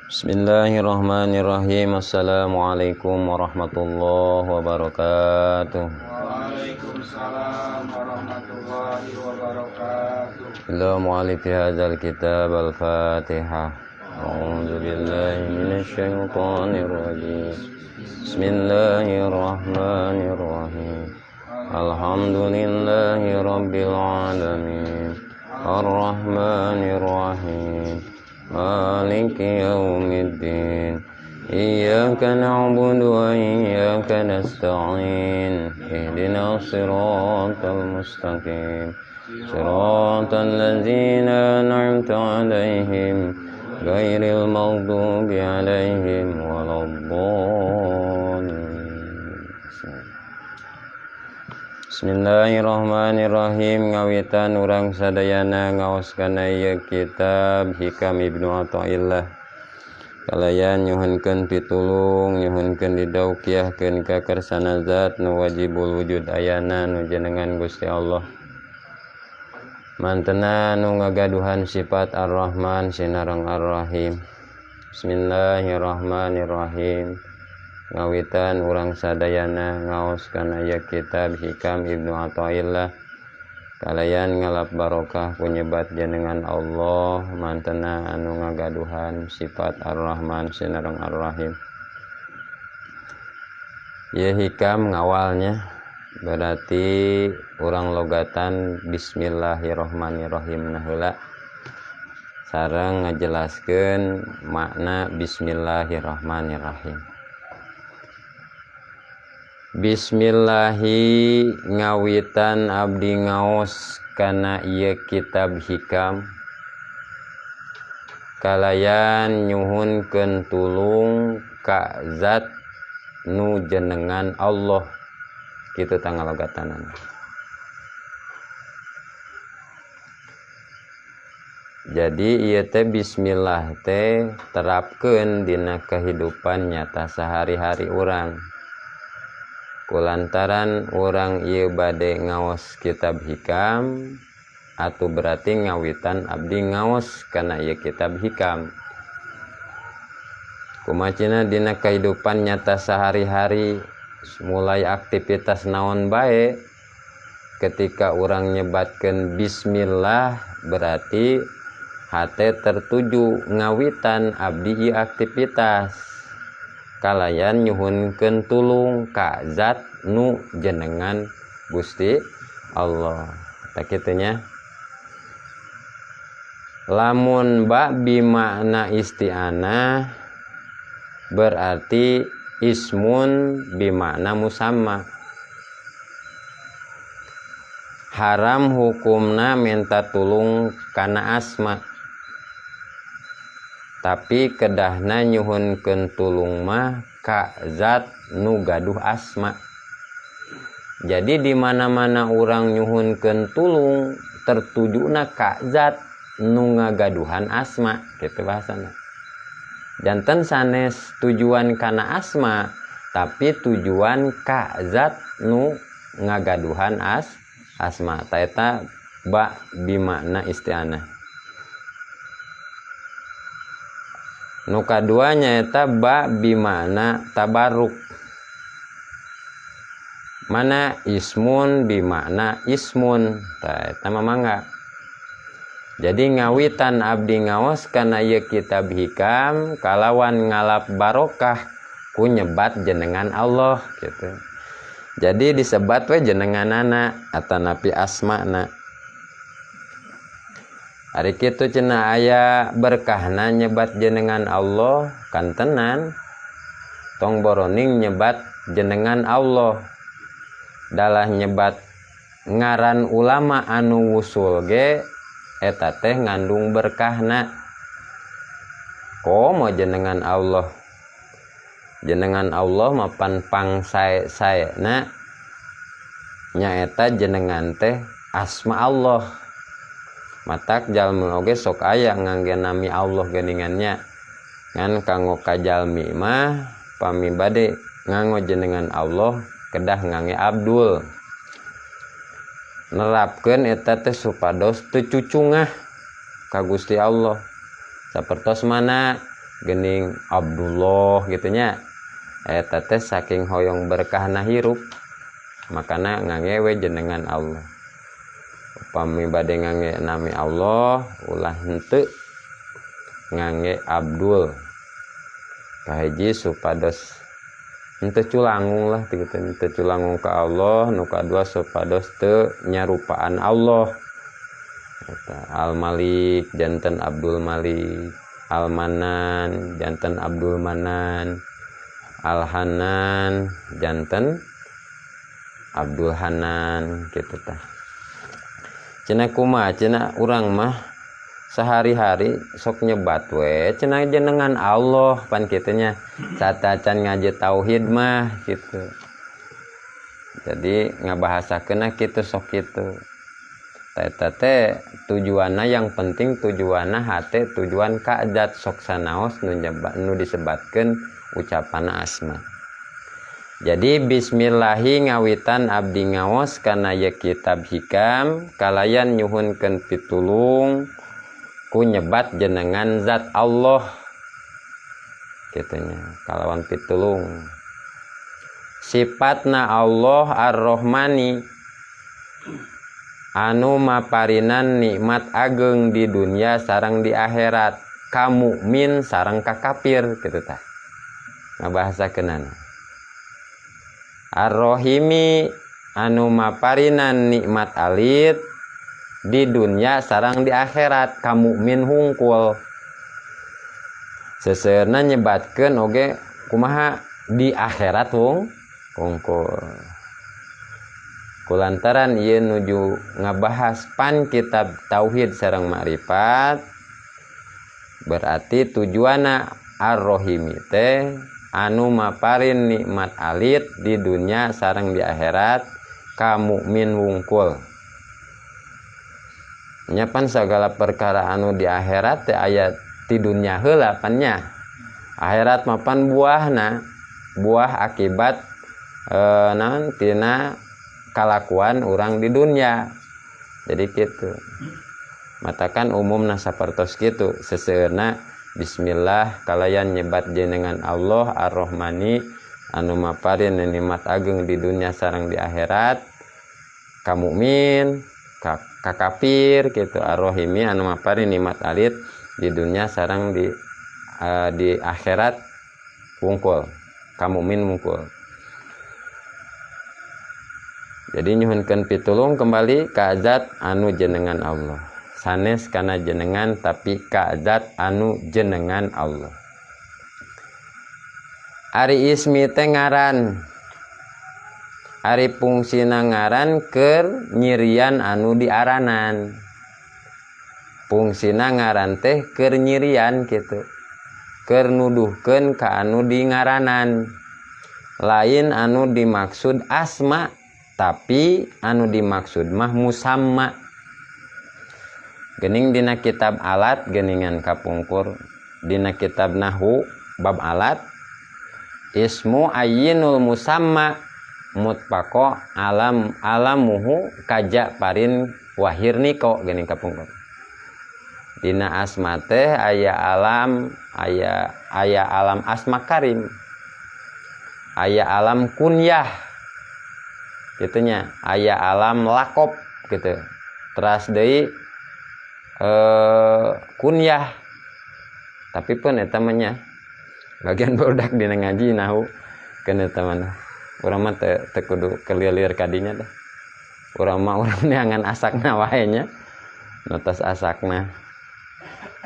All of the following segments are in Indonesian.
Bismillahirrahmanirrahim. Assalamualaikum warahmatullahi wabarakatuh. Waalaikumsalam warahmatullahi wabarakatuh. Ila mu'alifi hadzal kitab al-Fatihah. A'udzu billahi minasy syaithanir rajim. Bismillahirrahmanirrahim. Alhamdulillahi rabbil alamin. Ar-Rahmanir Rahim. Maliki yaumiddin. Iyyaka na'budu wa iyyaka nasta'in. Ihdinas siratal mustaqim. Siratal ladzina an'amta 'alaihim ghairil maghdubi 'alaihim waladdallin. Bismillahirrahmanirrahim. Ngawitan urang sadayana ngaoskeun ieu kitab Hikam Ibnu Athaillah. Kalayan nyuhunkeun pitulung, nyuhunkeun didauqiyahkeun ka kersana zat nu wajibul wujud ayana nu jenengan Gusti Allah. Mantena nu ngagaduhan sifat Ar-Rahman sinareng Ar-Rahim. Bismillahirrahmanirrahim. Ngawitan urang sadayana ngaoskeun aya kitab Hikam Ibnu Athaillah. Kalayan ngalap barokah kunyebat jenengan Allah mantena anu ngagaduhan sifat Ar-Rahman sinareng Ar-Rahim. Ye hikam ngawalnya berarti urang logatan Bismillahirrahmanirrahim na heula sareng ngajelaskeun makna Bismillahirrahmanirrahim. Bismillahi ngawitan abdi ngaos kana ieu kitab hikam kalayan nyuhunkeun tulung ka zat nu jenengan Allah kitu tanggal logatanan. Jadi ieu teh bismillah teh terapkeun dina kehidupan nyata sehari-hari urang. Kulantaran orang ieu bade ngaos kitab hikam atuh berarti ngawitan abdi ngaos kana ieu kitab hikam. Kumacina dina kehidupan nyata sehari-hari mulai aktivitas naon bae ketika orang nyebatkeun bismillah berarti hate tertuju ngawitan abdi ieu aktivitas. Kalayan nyuhunkeun tulung ka zat nu jenengan Gusti Allah. Tak kitunya. Lamun ba bimakna isti'anah berarti ismun bimakna musamma. Haram hukumna minta tulung kana asma. Tapi kedahna nyuhunkeun tulung mah ka zat nu gaduh asma. Jadi di mana-mana urang nyuhunkeun tulung tertujuna ka zat nu ngagaduhan asma kitu bahasana. Janten sanes tujuan kana asma tapi tujuan ka zat nu ngagaduhan asma. Ta eta ba bimakna isti'anah. Nu kaduanya eta ba bimana tabaruk. Mana ismun bimana ismun. Tah eta mangga. Jadi ngawitan abdi ngaos kana ieu kitab hikam kalawan ngalap barokah ku nyebat jenengan Allah gitu. Jadi disebat we jenenganana atanapi asmana. Ari kitu cenah aya berkahna nyebat jenengan Allah kan tenan tong boroning nyebat jenengan Allah dalah nyebat ngaran ulama anu wusul ge eta teh ngandung berkahna. Komo jenengan Allah mapan pangsae-saena nyaeta jenengan teh asma Allah. Matak jalmi oge sok aya ngangge nami Allah geuningannya. Ngan kanggo kajalmi mah pami bade nganggo jenengan Allah kedah ngangge Abdul. Nerapkeun eta teh supados teu cucungah ka Gusti Allah. sapertos mana gening Abdullah gitunya eta teh saking hoyong berkahna hirup makana ngangewe jenengan Allah upami bade ngange nami Allah ulah henteu ngange Abdul kahiji supados henteu culangung lah kitu henteu culangung ka Allah nu kadua supados teu nyarupaan Allah Al Malik janten Abdul Malik Al Manan janten Abdul Manan Al Hanan janten Abdul Hanan gitu tah cenah kumaha cenah urang mah sehari-hari sok nyebat we cenah jenengan Allah pan kitu nya satacan ngaji tauhid mah gitu jadi ngabahasakeunna kitu sok kitu eta teh tujuanna yang penting tujuanna hate tujuan ka zat sok sanaos nu disebatkeun ucapanna asma. Jadi bismillahi ngawitan abdi ngaos kana ye kitab hikam kalayan nyuhunkeun pitulung ku nyebat jenengan zat Allah kitunya kalawan pitulung sifatna Allah Ar-Rahmani anu maparinan nikmat ageng di dunia sareng di akhirat ka mukmin sareng ka kafir kitu tah ngabahasakeunana Ar-Rahimi anu maparinan nikmat alit di dunia sareng di akhirat ka mukmin hungkul seseueurna nyebatkeun oge kumaha di akhirat hungkul kulantaran ieu nuju ngabahas pan kitab tauhid sareng makrifat berarti tujuanna Ar-Rahimi teh anu maparin nikmat alit di dunia sareng di akhirat ka mukmin wungkul nya pan sagala perkara anu di akhirat teh aya ti dunia heula pan nya akhirat mah pan buahna buah akibat naon tina kalakuan orang di dunia jadi gitu matakan umumna sapertos gitu seseueurna bismillah kalayan nyebat jenengan Allah Ar-Rahmani anu maparin nikmat ageng di dunia sareng di akhirat ka mukmin ka kafir gitu Ar-Rahimi anu maparin nikmat alit di dunia sareng di akhirat wungkul ka mukmin wungkul. Jadi nyuhunkeun pitulung kembali ka zat anu jenengan Allah. Sanes kana jenengan tapi ka zat anu jenengan Allah. Ari ismi teh ngaran. Ari fungsina ngaran keur nyirian anu diaranan. Fungsina ngaran teh keur nyirian kitu. Keur nuduhkeun ka anu di ngaranan. Lain anu dimaksud asma tapi anu dimaksud mah musamma gening dina kitab alat geningan kapungkur dina kitab nahwu bab alat ismu ayyinul musamma mutpaqo alamuhu kaja parin wahir niko gening kapungkur dina asma teh aya alam asma karim aya alam kunyah gitunya aya alam lakop gitu teras deui kunyah tapi pun eta mah nya bagian budak dina ngaji nahu keun eta mah urang mah teu kudu kelilir kadinya dah urang mah urang neangan asakna wae nya notos asakna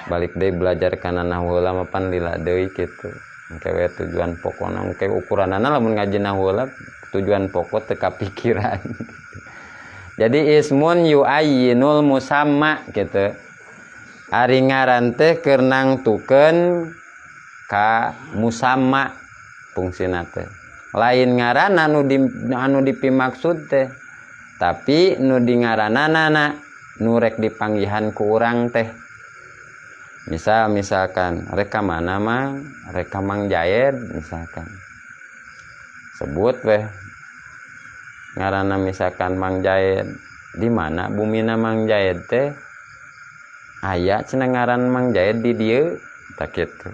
balik deui belajar kana nahwu heula mah pan lila deui kitu engke we tujuan pokona engke ukuranana lamun ngaji nahwu heula tujuan pokok teka pikiran. Jadi ismun yu'ayyinul musamma gitu. Ari ngaran teh keur nangtukeun ka musamma fungsina teh. Lain ngaran anu dipimaksud teh. Tapi nu dingaranana nu rek dipanggihan ku urang teh. Misalkan reka mana mah reka Mang Jaed misalkan. Sebut weh ngaranna misalkan Mang Jaed di mana bumina Mang Jaed teh aya cenah ngaran Mang Jaed di dieu tak kitu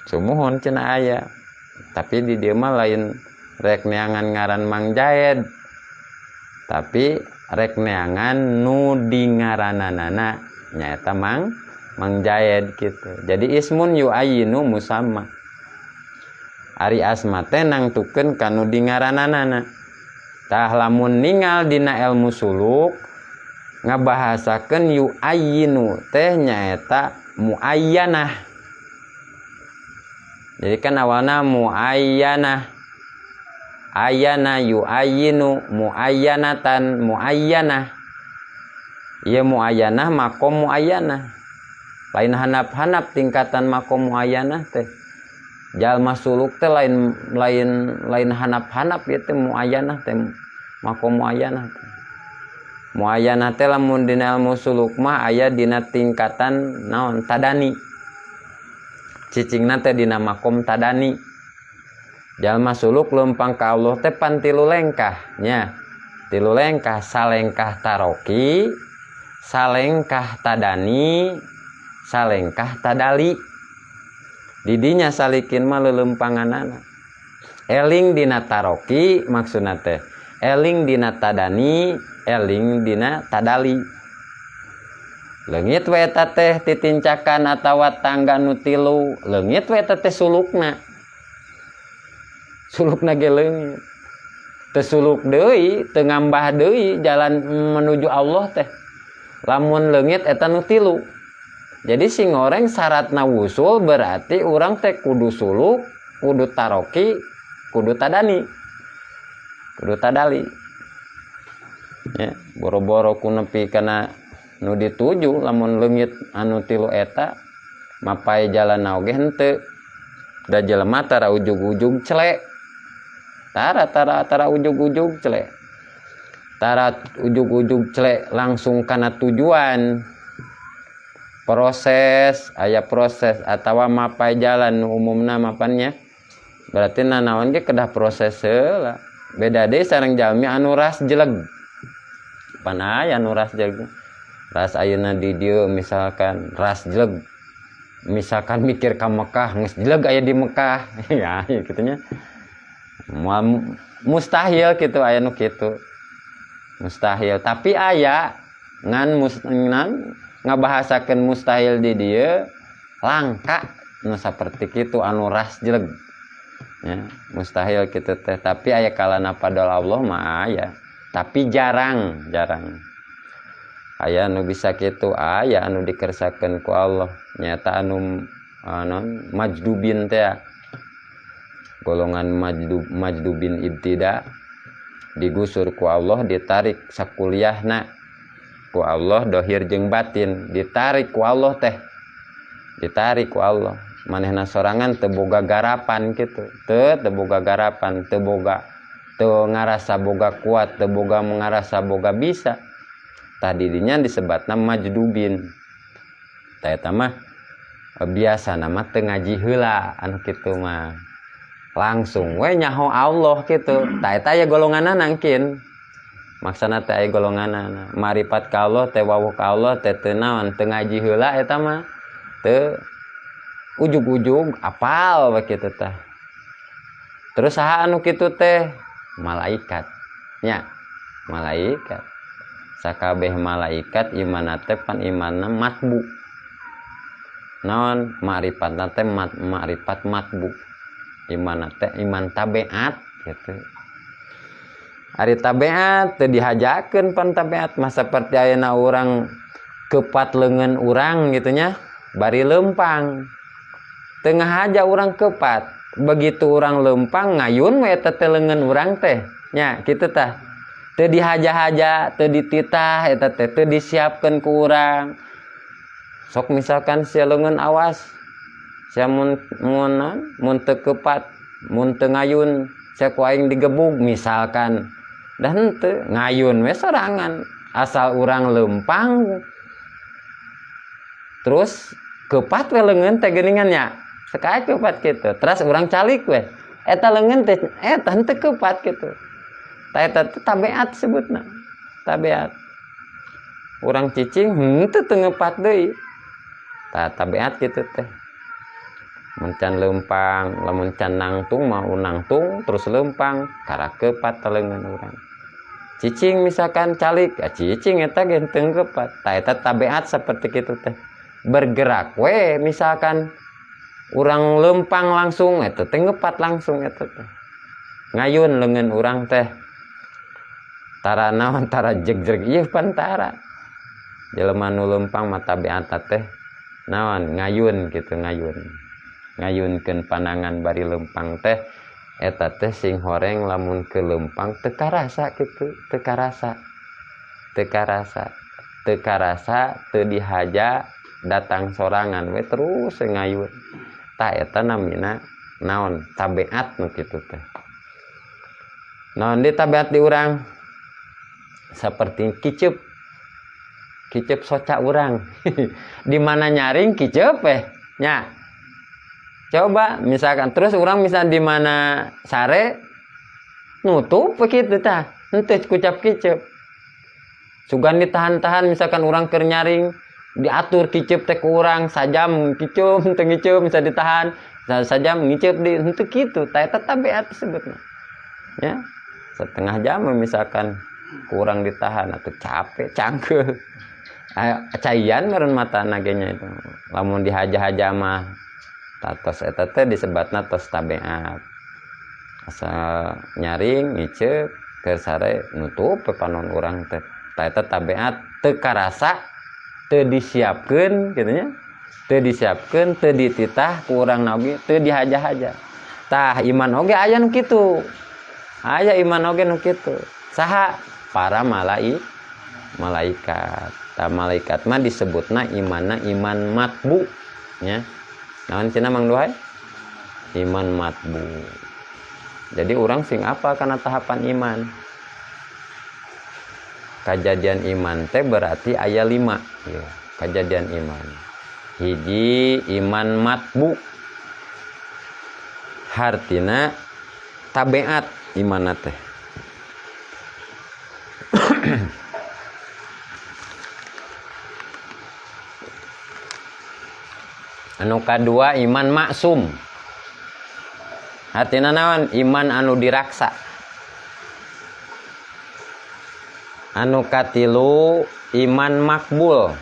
sumuhun cenah aya tapi di dieu mah lain rek neangan ngaran Mang Jaed tapi rek neangan nu di ngarananana nyaeta Mang Jaed gitu. Jadi ismun yu'ayinu musamma ari asma teh nangtukeun kanu di ngarananana tah lamun ningal dina ilmu suluk ngabahasakeun yu'ayinu teh nyaeta muayyanah. Jadi kan awalna muayyanah ayana yu'ayinu muayyanatan muayyanah ieu muayyanah makom muayyanah lain hanap-hanap tingkatan makom muayyanah teh jalma suluk teh lain hanap-hanap ieu teh muayyanah teh makom muayyanah teh muayyanah teh lamun dina ilmu suluk mah aya dina tingkatan naon tadani cicingna teh dina makom tadani jalma suluk lempang ka Allah teh pan tilu lengkah nya tilu lengkah salengkah taroki salengkah tadani salengkah tadali didinya salikin mah lelempanganana eling dina taroki maksudna teh eling dina tadani eling dina tadali leungit we eta teh titincakan atawa tangga nu tilu leungit we eta teh sulukna ge leungit teu suluk deui teu ngambah deui jalan menuju Allah teh lamun leungit eta nu tilu. Jadi si ngoreng syaratna wusul berarti urang teh kudu suluk, kudu taroki, kudu tadani, kudu tadali. Ya, boro-boro ku nepi kana nu dituju lamun leungit anu tilu eta mapai jalan oge henteu. Da jelema tara ujug-ujug celek. Tara ujug-ujug celek. Tara ujug-ujug celek langsung kana tujuan. Proses aya proses atawa mapai jalan umumna mapannya berarti nanaon ge kedah proses heula beda deui sareng jalmi anu ras jeleg pan aya anu ras jeleg ras ayeuna di dieu misalkan ras jeleg misalkan mikir ka Mekah geus jeleg aya di Mekah ya kitu nya mustahil kitu aya nu kitu mustahil tapi aya ngan ngabahasakeun mustahil di dieu langka nu saperti kitu anu ras jeleg ya mustahil kitu teh tapi aya kalana padol Allah mah aya tapi jarang aya anu bisa kitu aya anu dikersakeun ku Allah nyata anu majdubin teh golongan majdubin ibtida digusur ku Allah ditarik sakuliahna ku Allah dohir jeung batin ditarik ku Allah teh ditarik ku Allah manehna sorangan teu boga garapan kitu teu boga garapan teu ngarasa boga kuat teu boga ngarasa boga bisa tah didinya disebatna majdubin tah eta mah biasana mah teu ngaji heula anu kitu mah langsung we nyaho Allah kitu tah eta aya golonganna nangkin maksana teh aya golonganna marifat ka Allah teh wawuh ka Allah teh teu naon teu ngaji heula eta mah teu ujug-ujug apal we kitu teh terus saha anu kitu teh malaikat nya malaikat sakabeh malaikat imanna teh pan imanna matbu naon marifat teh marifat matbu imanna teh iman tabeat gitu ari tabeat teu dihajakeun pan tabeat mah saperti ayeuna urang kepat leungeun urang gitu nya bari lempang teu ngahaja urang kepat begitu urang lempang ngayun we eta teh leungeun urang teh nya kitu tah teu dihaja-haja teu dititah eta teh teu disiapkeun ku urang sok misalkan sia leungeun awas sia mun teu kepat mun teu ngayun sia ku aing digebug misalkan dan teu ngayun we sorangan asal urang lempang terus kepat we leungeun teh geuningan nya sakae kepat kitu terus urang calik we eta leungeun teh eta teu kepat kitu tah eta teh tabeat sebutna tabeat urang cicing henteu teu ngepat deui tabiat gitu teh. Mencan lempang, lamun can nangtung mau nangtung terus lempang karakepat telengan urang. Cicing misalkan calik, cicing eta ge teu kepat. Tah eta tabiat seperti kitu teh. Bergerak we misalkan urang lempang langsung eta teh ngepat langsung eta teh. Ngayun leungeun urang teh. Tara naon tara jeg-jeg ieu pantara. Jelema nu lempang mah tabiat teh naon ngayun gitu ngayunkeun panangan bari lempang teh eta teh sing horeng lamun ke lempang teu karasa kitu teu karasa teu dihaja datang sorangan we terus ngayun tah eta namina naon tabiat nu kitu teh naon di tabiat di urang seperti kiceup soca urang di mana nyaring kiceup nya. Coba misalkan terus orang misal di mana sare nutup begitu tah henteu kucap kiceup sugan ditahan-tahan misalkan orang keur nyaring diatur kiceup teh ku urang sajam kiceup henteu ngiceup bisa ditahan sajam ngiceup di henteu kitu tah eta tabiat disebutna nya setengah jam misalkan ku urang ditahan atuh capek cangkeuh caian meureun mata nagenya itu lamun dihaja-haja mah tatos eta teh disebatna tos tabiat asal nyaring ngiceup keur sare nutup panon urang teh tah eta tabiat teu karasa teu disiapkeun kitu nya teu disiapkeun teu dititah ku urang oge teu dihaja-haja tah iman oge aya nu kitu aya iman oge nu kitu saha para malaikat tah malaikat mah disebutna imanna iman matbu nya. Naon cenah Mang Duhai? Iman matbu. Jadi orang sing apa karena tahapan iman. Kejadian iman teh berarti aya 5 ya. Kejadian iman. Hiji iman matbu. Hartina tabiat iman teh. Anu kadua iman maksum. Artina naon? Iman anu diraksa. Anu katilu iman makbul.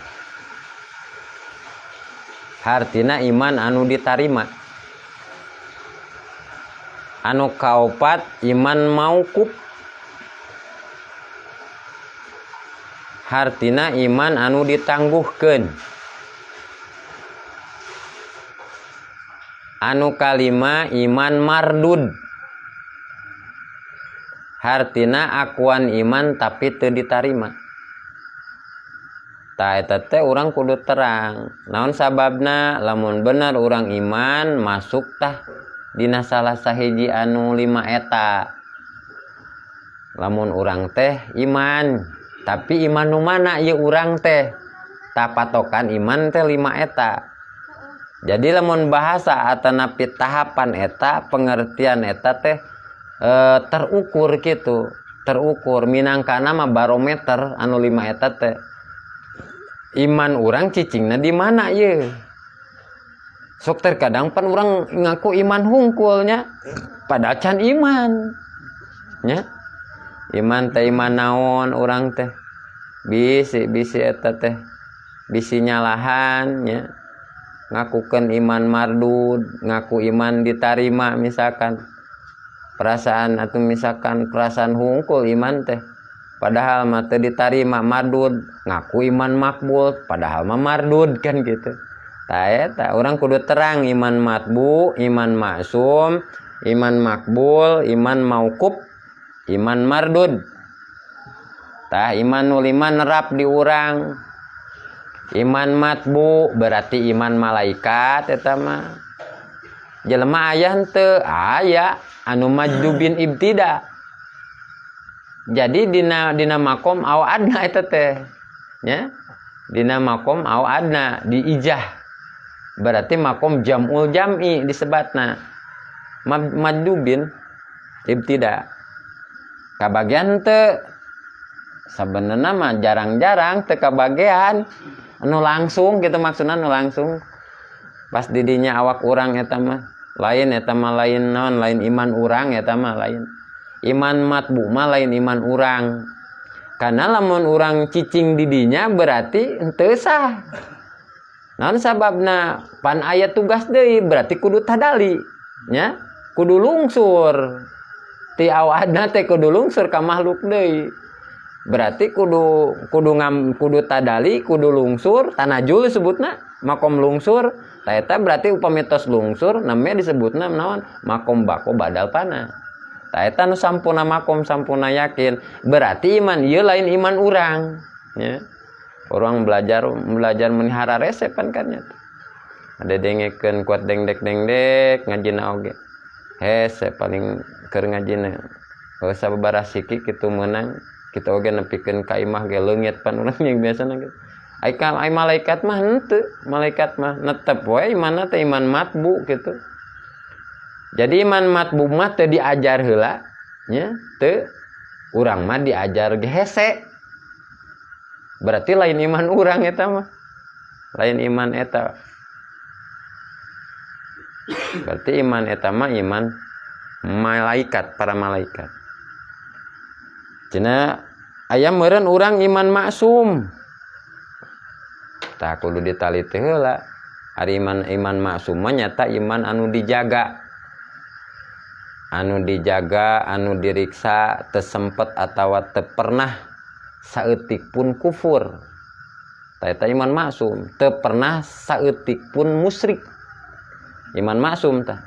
Artina iman anu ditarima. Anu kaopat iman mauquf. Artina iman anu ditangguhkeun. Anu kalima iman mardud. Hartina akuan iman tapi teu ditarima. Tah eta teh urang kudu terang. Naon sababna lamun bener urang iman masuk tah dina salah sahiji anu 5 eta. Lamun urang teh iman, tapi iman nu mana ieu urang teh? Tah patokan iman teh 5 eta. Jadi lamun bahasa atanapi tahapan eta pengertian eta teh terukur gitu, terukur minangkana mah barometer anu 5 eta teh. Iman urang cicingna di mana ye? Sok terkadang pan urang ngaku iman hungkulnya padahal can iman. Nya. Iman teh iman naon urang teh? Bisi eta teh. Bisi nyalahan nya. Ngakukeun iman mardud, ngaku iman ditarima misalkan perasaan atau misalkan perasaan hungkul iman teh padahal mah teu ditarima mardud, ngaku iman makbul padahal mah mardud kan gitu. Tah eta urang kudu terang iman matbu, iman maksum, iman makbul, iman mauquf, iman mardud. Tah iman nu 5 nerap di urang. Iman matbu berarti iman malaikat eta mah. Jelema aya henteu? Aya anu majdubin ibtida. Jadi dina makom aw adna eta teh. Nya? Dina makom aw adna di ijah. Berarti makom jamul jam'i disebatna. Majdubin ibtida. Kabagian teu sabenerna mah jarang-jarang teu kabagian. anu langsung gitu maksudna anu langsung pas didinya awak urang eta mah lain naon lain iman urang eta mah lain iman matbu mah lain iman urang karena lamun urang cicing didinya berarti henteu sah naon sababna pan aya tugas deui berarti kudu tadali nya kudu lungsur ti awadna teh kudu lungsur ka makhluk deui berarti kudu tadali kudu lungsur tanajul disebutna makom lungsur eta berarti upami tos lungsur namanya disebutna naon makom bako badal pana eta nu sampuna makom sampuna yakin berarti iman ieu lain iman urang ya orang belajar menihara resepan kan ya ada dengekeun kuat dengdek ngajina oge hese paling keur ngajina sababaraha sikik kitu meunang kita oge nepikeun ka imah ge leungit pan urang yang biasana gitu ai malaikat mah henteu malaikat mah netep we imanna teh iman matbu gitu jadi iman matbu mah teu diajar heula nya teu urang mah diajar ge hese berarti lain iman urang eta mah lain iman eta berarti iman eta mah iman malaikat para malaikat cenah aya meureun urang iman maksum tah kudu ditaliti heula ari iman maksum mah nyata iman anu dijaga anu diriksa teu sempet atawa teu pernah saeutik pun kufur eta iman maksum teu pernah saeutik pun musyrik iman maksum tah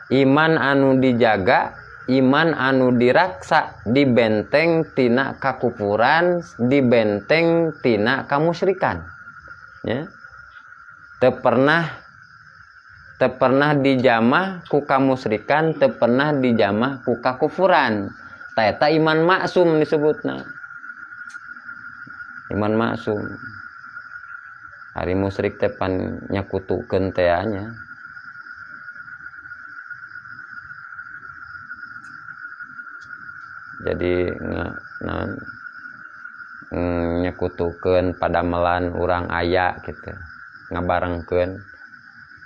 iman anu dijaga iman anu diraksa dibenteng tina kakufuran dibenteng tina kamusyrikan ya teu pernah dijamah ku kamusyrikan teu pernah dijamah ku kakufuran ta eta iman maksum disebutna iman maksum hari musyrik teh pan nyakutukeun teh nya jadi nyakutukeun padamelan urang aya gitu ngabarengkeun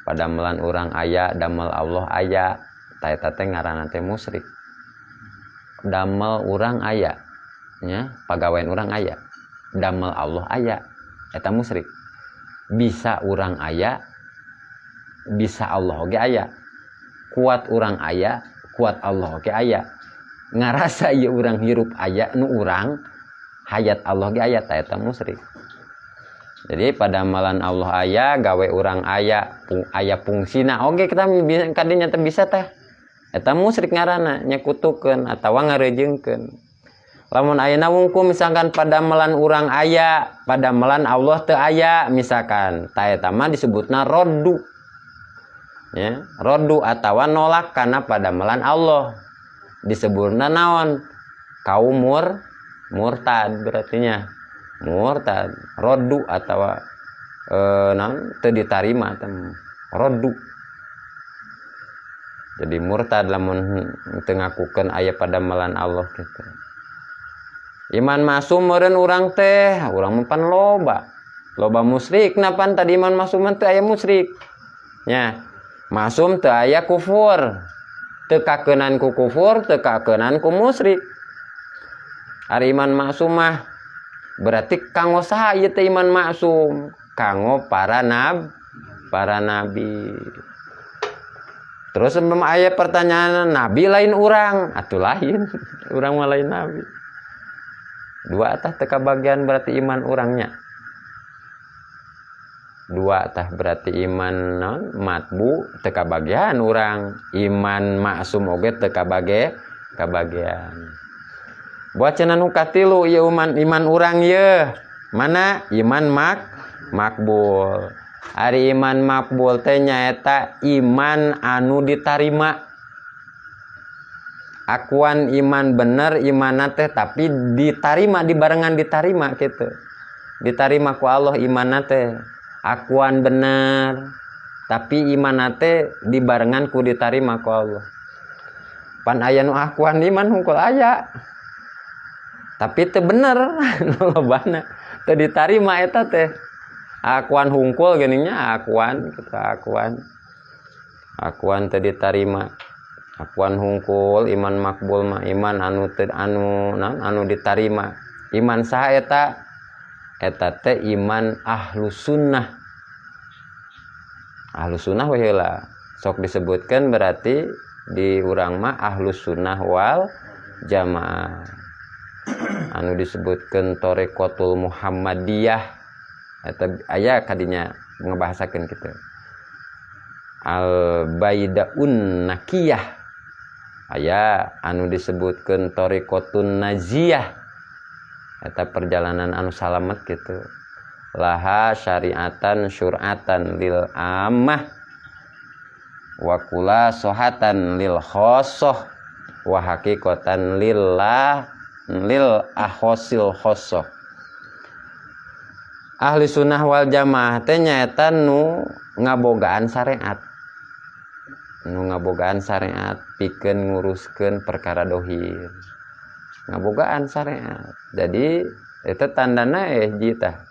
padamelan urang aya damel Allah aya ta eta teh ngaranna teh musyrik damel urang aya nya pagawean urang aya damel Allah aya eta musyrik bisa urang aya bisa Allah oge aya kuat urang aya kuat Allah oge aya ngarasa ieu urang hirup aya nu urang hayat Allah ge aya ta eta musyrik jadi padamelan Allah aya gawe urang aya fungsina oge kita kadinya teh bisa teh eta musyrik ngaranna nyakutukeun atawa ngarejeungkeun lamun ayeuna wungkul misalkan padamelan urang aya padamelan Allah teu aya misalkan ta eta mah disebutna roddu ya roddu atawa nolak kana padamelan Allah disebutna naon kaum murtad berartinya murtad roddu atawa naon teu ditarima teh roddu jadi murtad lamun teu ngakukeun aya padamelan Allah gitu iman maksum meureun urang teh urang mah pan loba musyrik napan tadi iman maksum teh aya musyrik nya maksum teu aya kufur teu kakeunaan ku kufur teu kakeunaan ku musyrik ari iman maksum mah berarti kanggo saha ieu teh iman maksum kanggo para nabi terus aya pertanyaan nabi lain urang atuh lain urang mah lain nabi dua tah teu kabagian berarti iman urangnya dua tah berarti iman non matbu teu kabagian urang iman maksum oge teu kabagian buat cenah nu katilu ieu iman urang ieu mana iman makbul ari iman makbul teh nyaeta iman anu ditarima akuan iman bener iman teh tapi ditarima dibarengan ditarima gitu ditarima ku Allah iman teh akuan bener tapi iman teh dibarengan ku ditarima ku Allah pan aya nu akuan iman hungkul aya tapi teu bener lobana teu ditarima eta teh Akuan hungkul geningnya akuan kita akuan teu ditarima. Akuan hungkul iman makbul mah iman anu ditarima. Iman saha eta teh iman ahlus sunnah. Ahlus sunnah we heula sok disebutkan berarti di urang mah ahlus sunnah wal jamaah. Anu disebutkan Thariqatul Muhammadiyah eta aya kadinya ngebahasakeun kitu. Al baidaun nakiyah aya anu disebutkan Thariqatun najiyah eta perjalanan anu salamet gitu. Laha syariatan syur'atan lil ammah wa kula sohatan lil khosoh wa haqiqatan lil ahosil khosoh. Ahli sunnah wal jamaah teh nyaeta nu ngabogaan syariat. Nu ngabogaan syariat pikeun nguruskeun perkara dohir. Ngabogaan syariat. Jadi itu tandana jita.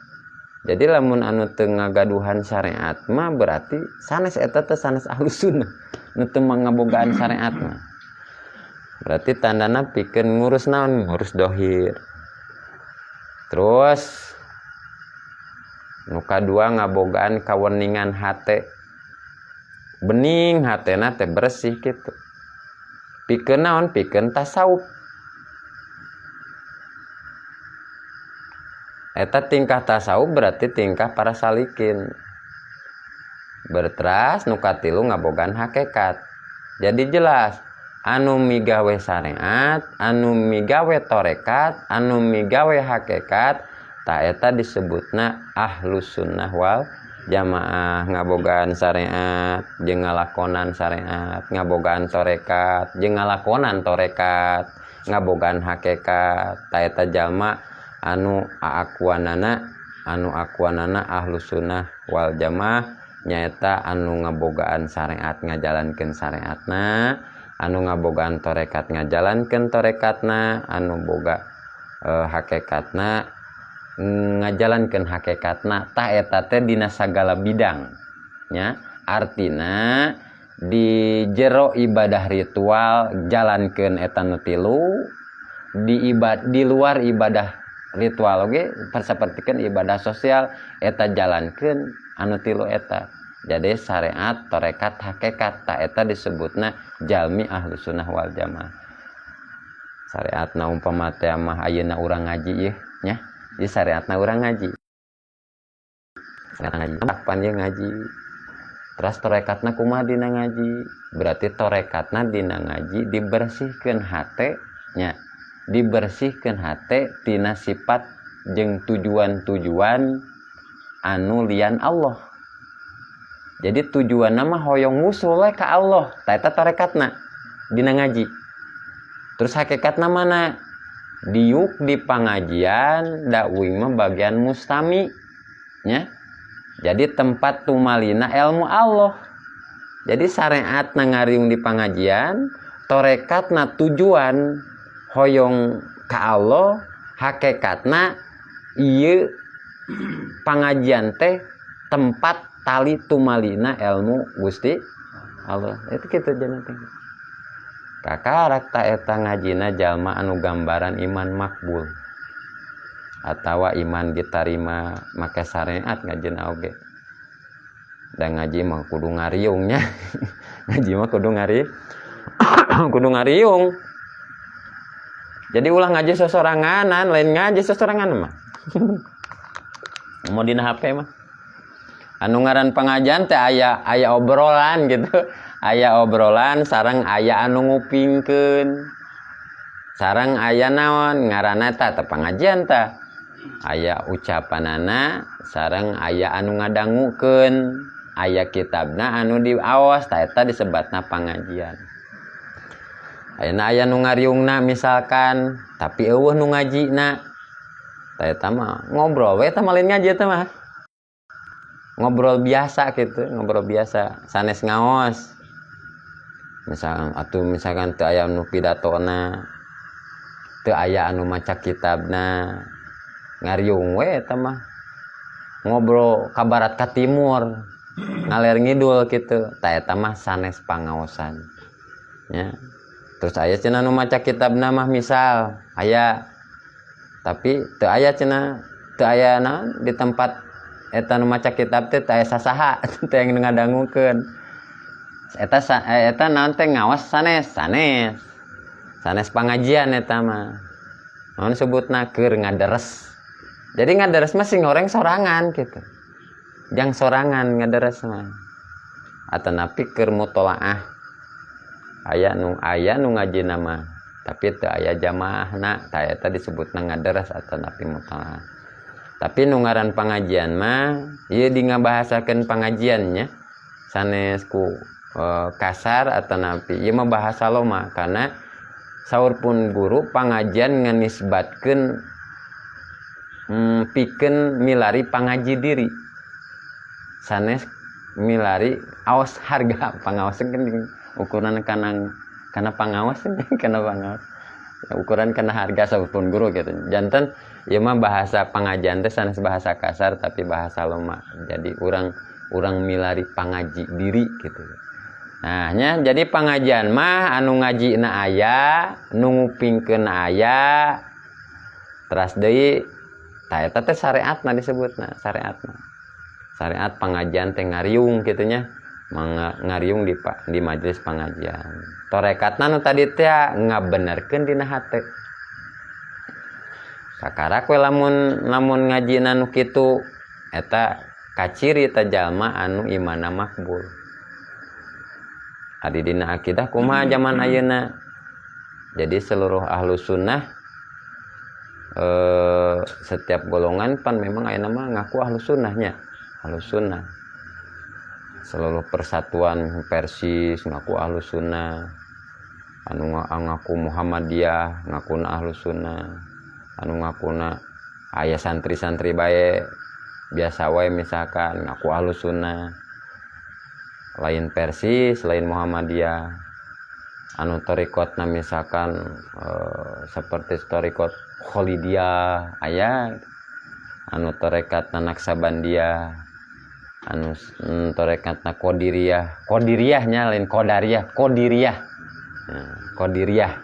Jadi lamun anu teu ngagaduhan syariat mah berarti sanes eta teh sanes ahlus sunnah. Nu teu ngabogaan syariat mah. Berarti tandana pikeun ngurus naon? Ngurus dohir. Terus nu kadua ngabogaan kaweningan hate. Bening hatena teh bersih gitu. Pikeun naon? Pikeun tasawuf. Eta tingkah tasawuf berarti tingkah para salikin. Berteras nu katilu ngabogaan hakikat. Jadi jelas anu migawe syariat, anu migawe torekat, anu migawe hakikat, ta eta disebutna ahlus sunnah wal jamaah. Ngabogaan syariat jeung ngalakonan syariat, ngabogaan torekat jeung ngalakonan torekat, ngabogaan hakikat, ta eta jalma anu akuanana ahlus sunnah wal jamaah nyaeta anu ngabogaan syariat ngajalankeun syariatna, anu ngabogaan torekat ngajalankeun torekatna, anu boga hakikatna ngajalankeun hakikatna. Tah eta teh dina sagala bidang nya. Artina di jero ibadah ritual jalankeun eta nu tilu, di luar ibadah ritual oge sapertikeun ibadah sosial eta jalankeun anu tilu eta. Jadi syariat, torekat, hakikat ta eta disebutna jalmi ahlus sunnah wal jamaah. Syariatna umpama teh mah ayeuna urang ngaji ieu nya. Di syariatna urang ngaji. Kapan ye ngaji. Terus torekatna kumaha dina ngaji? Berarti torekatna dina ngaji dibersihkeun hate nya. Dibersihkeun hate tina sifat jeung tujuan-tujuan anu lian Allah. Jadi tujuanna mah hoyong ngusul ka Allah. Ta eta torekatna dina ngaji. Terus hakikatna mana? Diuk di pangajian dakwing mah bagian mustami nya. Jadi tempat tumalina ilmu Allah. Jadi syariatna ngariung di pangajian, torekatna tujuan hoyong ka Allah, hakikatna ieu pangajian teh tempat tali tumalina ilmu Gusti Allah. Itu kitu jangan teh. Kakarak ta eta ngajina jalma anu gambaran iman makbul atawa iman ditarima make syariat ngajina oge. Da ngaji mah kudu ngariungnya. Ngaji mah kudu ngariung. Jadi ulah ngaji sosoranganan, lain ngaji sosorangan mah. Mau dina HP mah. Anu ngaran pengajian teh aya obrolan gitu. Aya obrolan sareng aya anu ngupingkeun. Sareng aya naon ngaranna teh pengajian teh. Aya ucapanana sareng aya anu ngadangukeun. Aya kitabna anu diaos teh eta disebatna pengajian. Ayeuna aya nu ngariungna misalkan, tapi eueuh nu ngajina. Tah eta mah ngobrol we tah lain ngaji teh mah. Ngobrol biasa gitu, ngobrol biasa, sanes ngaos. Misalkan teu aya nu pidatona, teu aya anu maca kitabna. Ngariung we eta mah. ngobrol ka barat ka timur ngaler ngidul gitu ta eta mah sanes pangaosan nya. Terus aya cenah nu maca kitabna mah misal aya tapi teu aya cenah teu aya naon di tempat eta nu maca kitab teh teu aya sasaha teu yang ngadangukeun eta naon teh ngaos sanes pangajian eta mah naon sebutna keur ngaderes. Jadi ngaderes mah sing goreng sorangan gitu jang sorangan ngaderes mah atanapi keur mutolaah aya nu ngaji nama tapi teu aya jamaahna ta eta disebutna ngaderes atanapi mutolaah. Tapi nu ngaran pangajian mah ieu dingabahasakeun pangajiannya sanes ku kasar atanapi ieu mah bahasa loma karena saur pun guru pangajian nganisbatkeun pikeun milari pangaji diri sanes milari aos harga pangaos kan ukuran kana pangaos kana pangaos ukuran kana harga saur pun guru gitu janten ieu mah bahasa pangajian teh sanes bahasa kasar tapi bahasa loma jadi urang milari pangaji diri gitu. Nah nya jadi pangajian mah anu ngajina aya nu ngupingkeun aya teras deui ta eta teh syariatna disebutna syariat pangajian teh ngariung kitu nya ngariung di majelis pangajian torekatna nu tadi teh ngabenerkeun dina hate kakarak we lamun ngajina nu kitu eta kaciri ta jalma anu imanna makbul. Adi dina akidah kumaha zaman ayeuna. Jadi seluruh ahlu sunnah setiap golongan pan memang ayeuna mah ngaku ahlu sunnahnya. Ahlu sunnah. Seluruh persatuan Persis ngaku ahlu sunnah. Anu ngaku Muhammadiyah ngakuna ahlu sunnah. Anu ngakuna aya santri-santri bae biasa wae misalkan ngaku ahlu sunnah. Lain Persis, lain Muhammadiyah. Anu torikotna misalkan seperti torikot Kholidiyah aya, anu torekatna Naksabandiyah, anu torekatna Qadiriyahnya lain Qadariyah, Qadiriyah.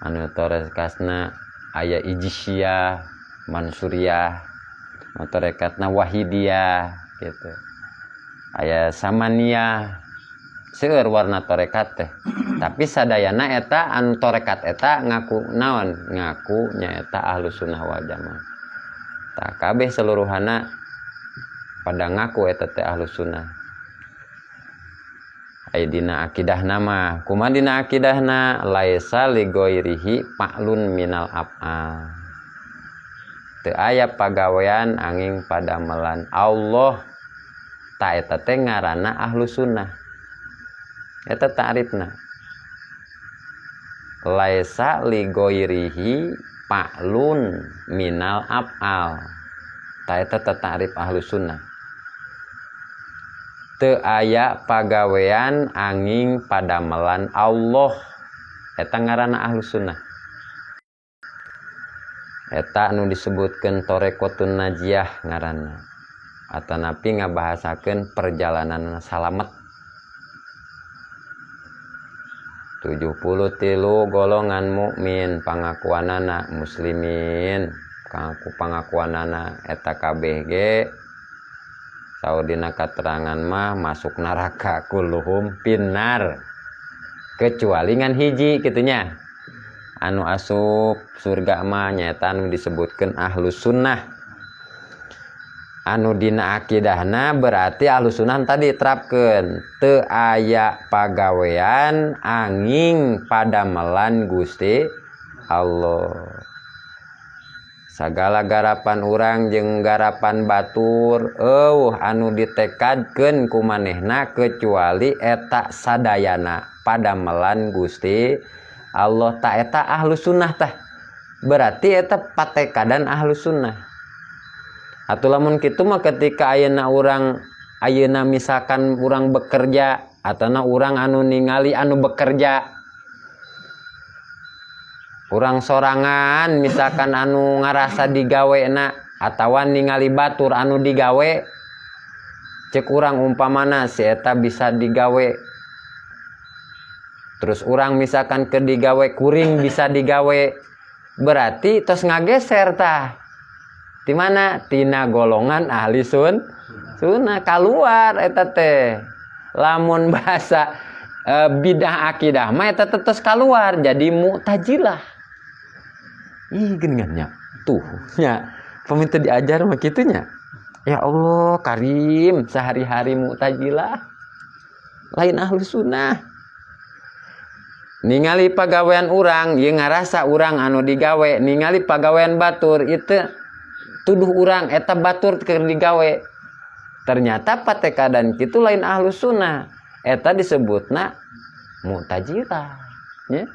Anu torekatna aya Ijisyah, Mansuriyah, anu torekatna Wahidiyah gitu. Aya Samaniyah seueur warna torekat teh tapi sadayana eta anu torekat eta ngaku naon ngaku nyaeta ahlu sunnah wal jamaah tak kabeh seluruhana pada ngaku eta teh ahlu sunnah. Aya dina akidahna mah kumaha dina akidahna laisa li ghairihi fa'lun minal af'al teu aya pagawean angin padamelan Allah ta eta teh ngaranna ahlu sunnah eta ta'rifna laisa li ghairihi fa'lun minal af'al ta eta ta'rif ahlu sunnah teu aya pagawean angin padamelan Allah eta ngaranna ahlu sunnah. Eta anu disebutkeun torekotun najiyah ngaranna atanapi ngabahasakeun perjalanan salamet 73 golongan mukmin pangakuanana muslimin pangakuanana eta kabeh ge saudina katerangan mah masuk neraka kulluhum pinnar kecuali ngan hiji kitunya anu asup surga mah nyaeta anu disebutkeun ahlus sunnah. Anu dina akidahna berarti ahlus sunnah tadi terapkeun teu aya pagawean angin padamelan Gusti Allah. Sagala garapan urang jeung garapan batur anu ditekadkeun ku manehna kecuali eta sadayana padamelan Gusti Allah ta eta ahlus sunnah tah. Berarti eta patekadan ahlus sunnah. Atuh lamun kitu mah ketika ayeuna misalkan urang bekerja atauna urang anu ningali anu bekerja urang sorangan misalkan anu ngarasa digawena atawa ningali batur anu digawe cek urang umpamana si eta bisa digawe terus urang misalkan ke digawe kuring bisa digawe berarti tos ngageser tah di mana tina golongan ahli sunnah keluar eta teh lamun bahasa bidah akidah mah eta tetes keluar jadi mu'tazilah. Ih geuningannya tuh nya peminta diajar mah kitunya. Ya Allah karim sehari-hari mu'tazilah lain ahli sunnah. Ningali pagawean urang ieu ngarasa urang anu digawe ningali pagawean batur itu tuduh urang eta batur keur digawe. Ternyata patekadan kitu lain ahli sunnah. Eta disebutna mu'tazilah ya.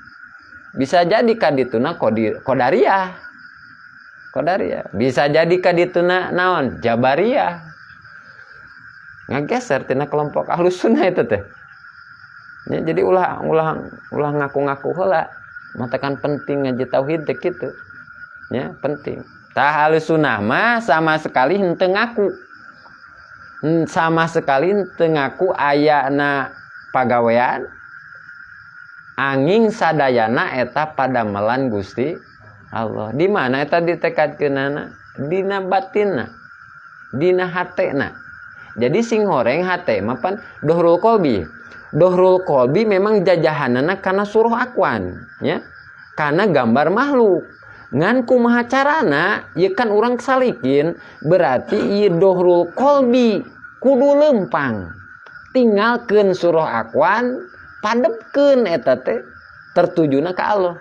Bisa jadi kadituna qadariyah bisa jadi kadituna naon jabariyah ngageser tina kelompok ahlus sunnah itu teh ya, jadi ulah ngaku-ngaku heula matakan penting ngaji tauhid teh kitu ya penting tah ahlus sunnah mah sama sekali henteu ngaku ayana pagawean anging sadayana eta padamelan Gusti Allah. Di mana eta ditekadkeunana? Dina batinna, dina hatena. Jadi sing horeng hate mah pan dohrul qalbi. Dohrul qalbi memang jajahanana kana suruh akwan, ya. Kana gambar makhluk. Ngan kumaha carana? Ieu kan urang salikin, berarti ieu dohrul qalbi kudu lempang. Tinggalkeun suruh akwan, padepkeun eta teh tertujuna ka Allah.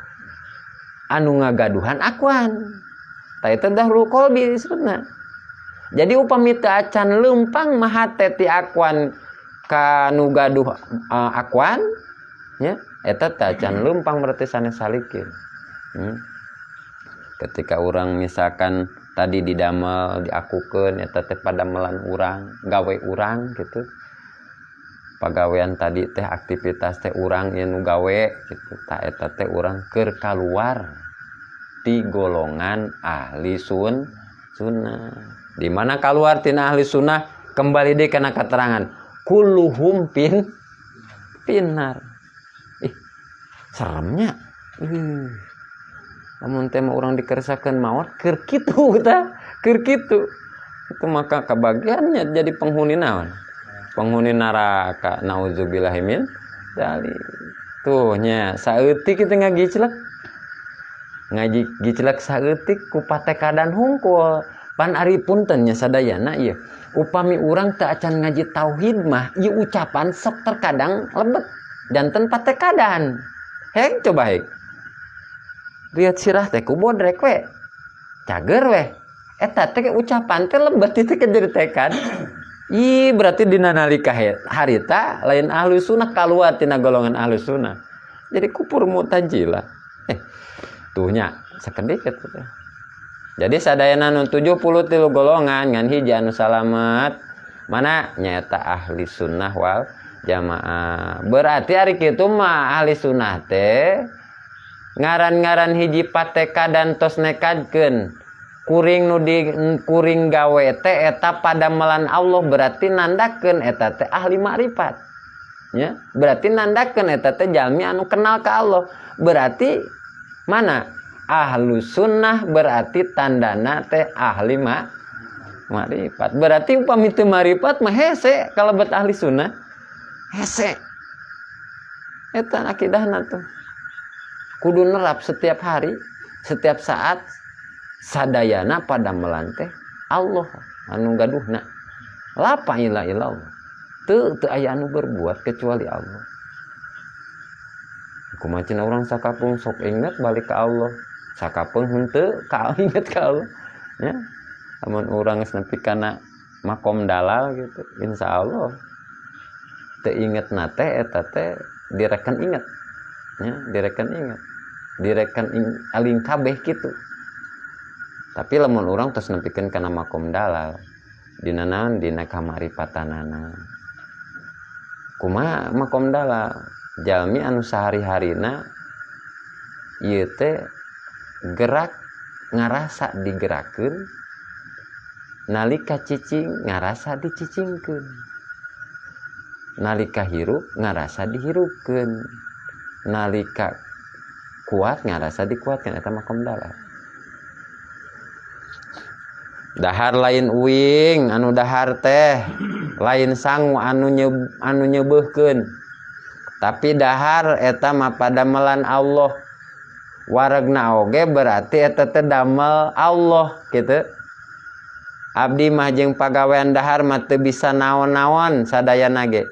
Anu ngagaduhan akwan. Tah eta dohrul qalbi disebutna. Jadi upami teu acan lempang mah hate ti akwan ka nu gaduh akwan, ya, eta teu acan lempang berarti sanes salikin. Ketika orang misalkan tadi didamel diakukeun eta teh padamelan urang, gawe urang gitu. Pagawean tadi teh aktivitas teh urang ieu nu gawe gitu. Tah eta teh urang keur kaluar di golongan ahli sunnah. Di mana keluar tina ahli sunnah kembali deui kana keterangan kulluhum finnar. Ih, seremnya. Lamun teh urang dikersakeun maot keur kitu tah, keur kitu. Itu maka kebagiannya jadi penghuni naon? Penghuni neraka. Nauzubillahi min dzalik. Tuh nya saeutik kitu ngagiclek. Ngaji giclek saeutik ku patekadan hungkul. Pan ari punten nya sadayana ieu. Upami urang teu acan ngaji tauhid mah ieu ucapan sok terkadang lebet janten patekadan. Hek coba hek. Lihat sirah teh ku bodrek we. Cager we. Eta teh ucapan teh lebet itu jadi tekad. Ih berarti dina nalika harita lain ahlu sunnah kaluar tina golongan ahlu sunnah. Jadi kupur mu'tazilah. Tuh nya sakedik eta teh. Jadi sadayana nu 73 golongan ngan hiji anu salamet. Mana nyaeta ahli sunnah wal jamaah. Berarti ari kitu mah ahli sunnah teh ngaran-ngaran hiji pateka dan tos nekadkeun kuring nu di kuring gawe teh eta padamelan Allah berarti nandakeun eta teh ahli makrifat. Ya, berarti nandakeun eta teh jalmi anu kenal ka Allah. Berarti mana? Ahlu sunnah berarti tandana teh ahli makrifat. Berarti upami teu makrifat mah hese kalebet ahli sunnah. Hese. Eta akidahna tuh. Kudu nerap setiap hari, setiap saat sadayana padamelan teh Allah anu gaduhna. La ilaha illallah. Teu aya anu berbuat kecuali Allah. Kumaha cenah urang sakapung sok inget balik ka Allah. Sakapung henteu ka inget ka Allah. Ya. Lamun urang geus nepi kana makom dalal gitu, insyaallah teu ingetna teh eta teh direken inget. Ya, direken inget. Direken aling kabeh kitu. Tapi lamun urang tos nepikeun kana makom dalal, dina naon dina kamaripatanana. Kumaha makom dalal? Jalmi anu sahari-harina ieu teh gerak ngarasa digerakeun nalika cicing ngarasa dicicingkeun, nalika hirup ngarasa dihirupkeun, nalika kuat ngarasa dikuatkeun. Eta makom dalar. Dahar lain uing anu dahar teh, lain sangu anu nyebeuhkeun. Tapi dahar eta mah padamelan Allah. Waregna oge berarti eta teh damel Allah kitu. Abdi mah jeung pagawean dahar mah teu bisa naon-naon sadayana ge.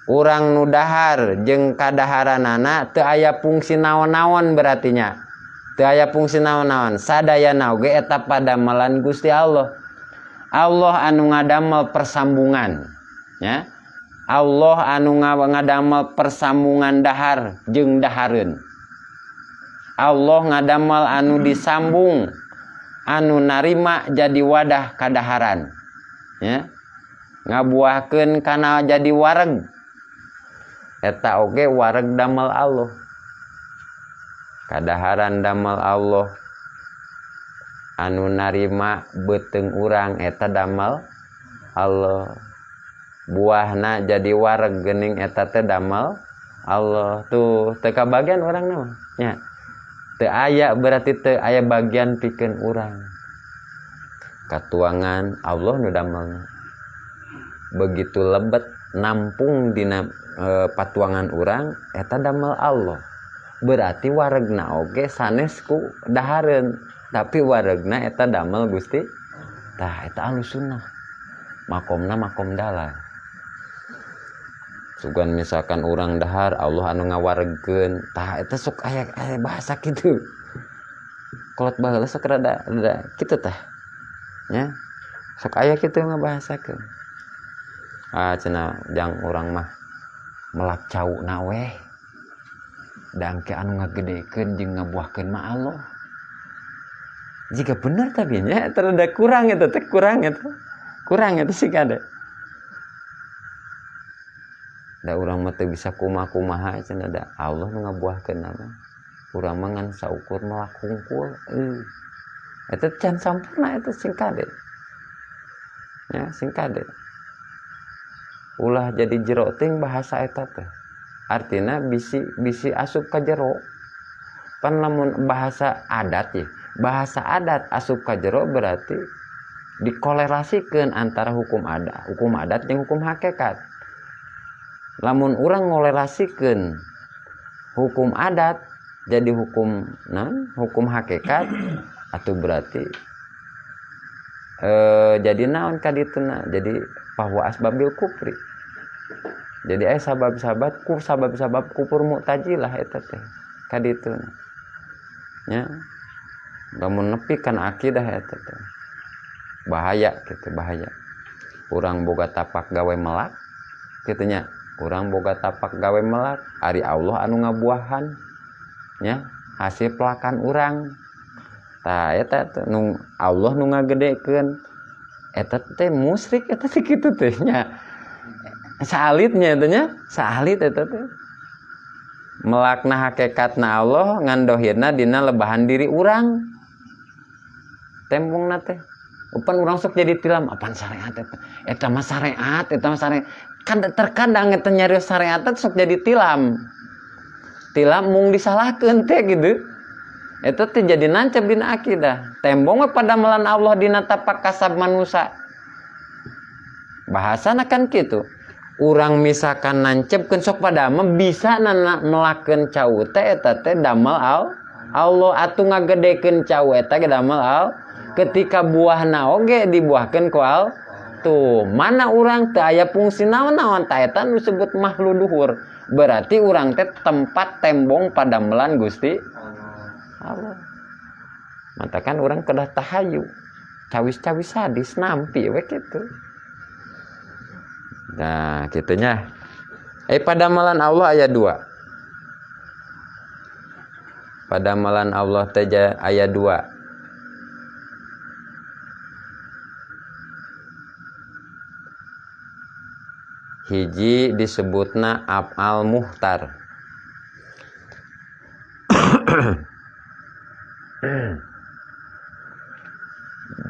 Urang nu dahar jeung kadaharanana teu aya fungsi naon-naon berarti nya. Teu aya fungsi naon-naon. Sadayana oge eta padamelan Gusti Allah. Allah anu ngadamel persambungan, nya. Allah anu ngadamel persambungan dahar jeung dahareun. Allah ngadamel anu disambung, anu narima jadi wadah kadaharan, ya, ngabuahkeun kana jadi wareg. Eta oge wareg damel Allah, kadaharan damel Allah, anu narima beuteung urang eta damel Allah, buahna jadi wareg geuning eta teh damel Allah. Tuh teu kabagian urang mah, nya. Teu aya berarti teu aya bagian pikeun urang. Katuangan Allah nu damelna. Begitu lebet nampung dina patuangan urang eta damel Allah. Berarti waregna oge sanes ku dahareun, tapi waregna eta damel Gusti. Tah eta Ahlussunnah. Makomna makom dalar. Sugan misalkan orang dahar Allah anu ngawaregkeun, tah eta sok aya bahasa kitu. Kolot baheula sok rada kitu teh. Nya. Sok aya kitu ngabahasakeun. Cenah jang urang mah melak cauna we. Dangke anu ngagedekeun jeung ngabuahkeun mah Allah. Jika bener tapi nya eta rada kurang eta teh kurang eta. Kurang eta sih kada. Da urang mah teu bisa kumaha-kumaha cenah da Allah nu ngabuahkeun nama. Urang mah ngan saukur melak hungkul. Eta can sampurna eta sing kade. Ya, sing kade. Ulah jadi jero teuing bahasa eta teh. Artina bisi asup ka jero. Pan lamun bahasa adat ya. Bahasa adat asup ka jero berarti dikolerasikeun antara hukum adat jeung hukum hakikat. Lamun urang ngolerasikeun hukum adat jadi hukum hukum hakikat atuh berarti jadi naon kadituna, jadi bahwa asbabil kufri. Jadi aya sabab-sabab kufur mu'tazilah eta teh kadituna. Nya. Lamun nepi kana akidah eta teh. Bahaya kitu, bahaya. Urang boga tapak gawe melak kitu nya. Urang boga tapak gawe melak, ari Allah anu ngabuahan, nya hasil pelakan urang. Tah eta nu Allah nu ngagedekeun, eta teh musyrik eta teh kitu teh nya. Salitnya eta nya, salit eta teh. Melakna hakikatna Allah ngandohirna dina lebahan diri urang. Tembungna teh. Upan urang sok jadi tilam, apaan syariat eta? Eta mah syariat, eta mah syariat. Terkadang eta nyarios syariat sok jadi tilam. Tilam mung disalahkeun teh gitu. Eta teh jadi nancep dina akidah. Tembong mah padamelan Allah dina tapak kasab manusia. Bahasana kan kitu. Urang misalkan nancepkeun sok padama bisa nelakeun cau teh eta teh damel Allah atuh ngagedekeun cau eta ge damel ketika buahna oge dibuahkeun ku Allah. Tuh, mana urang teu aya fungsi naon-naon tah eta nu disebut makhluk luhur. Berarti urang teh tempat tembong padamelan Gusti Allah. Matakan urang kedah tahayu. Cawis-cawis sadis nampi we kitu. Nah, kitunya. Padamelan Allah aya 2. Padamelan Allah teh aya 2. Hiji disebutna af'al muhtar.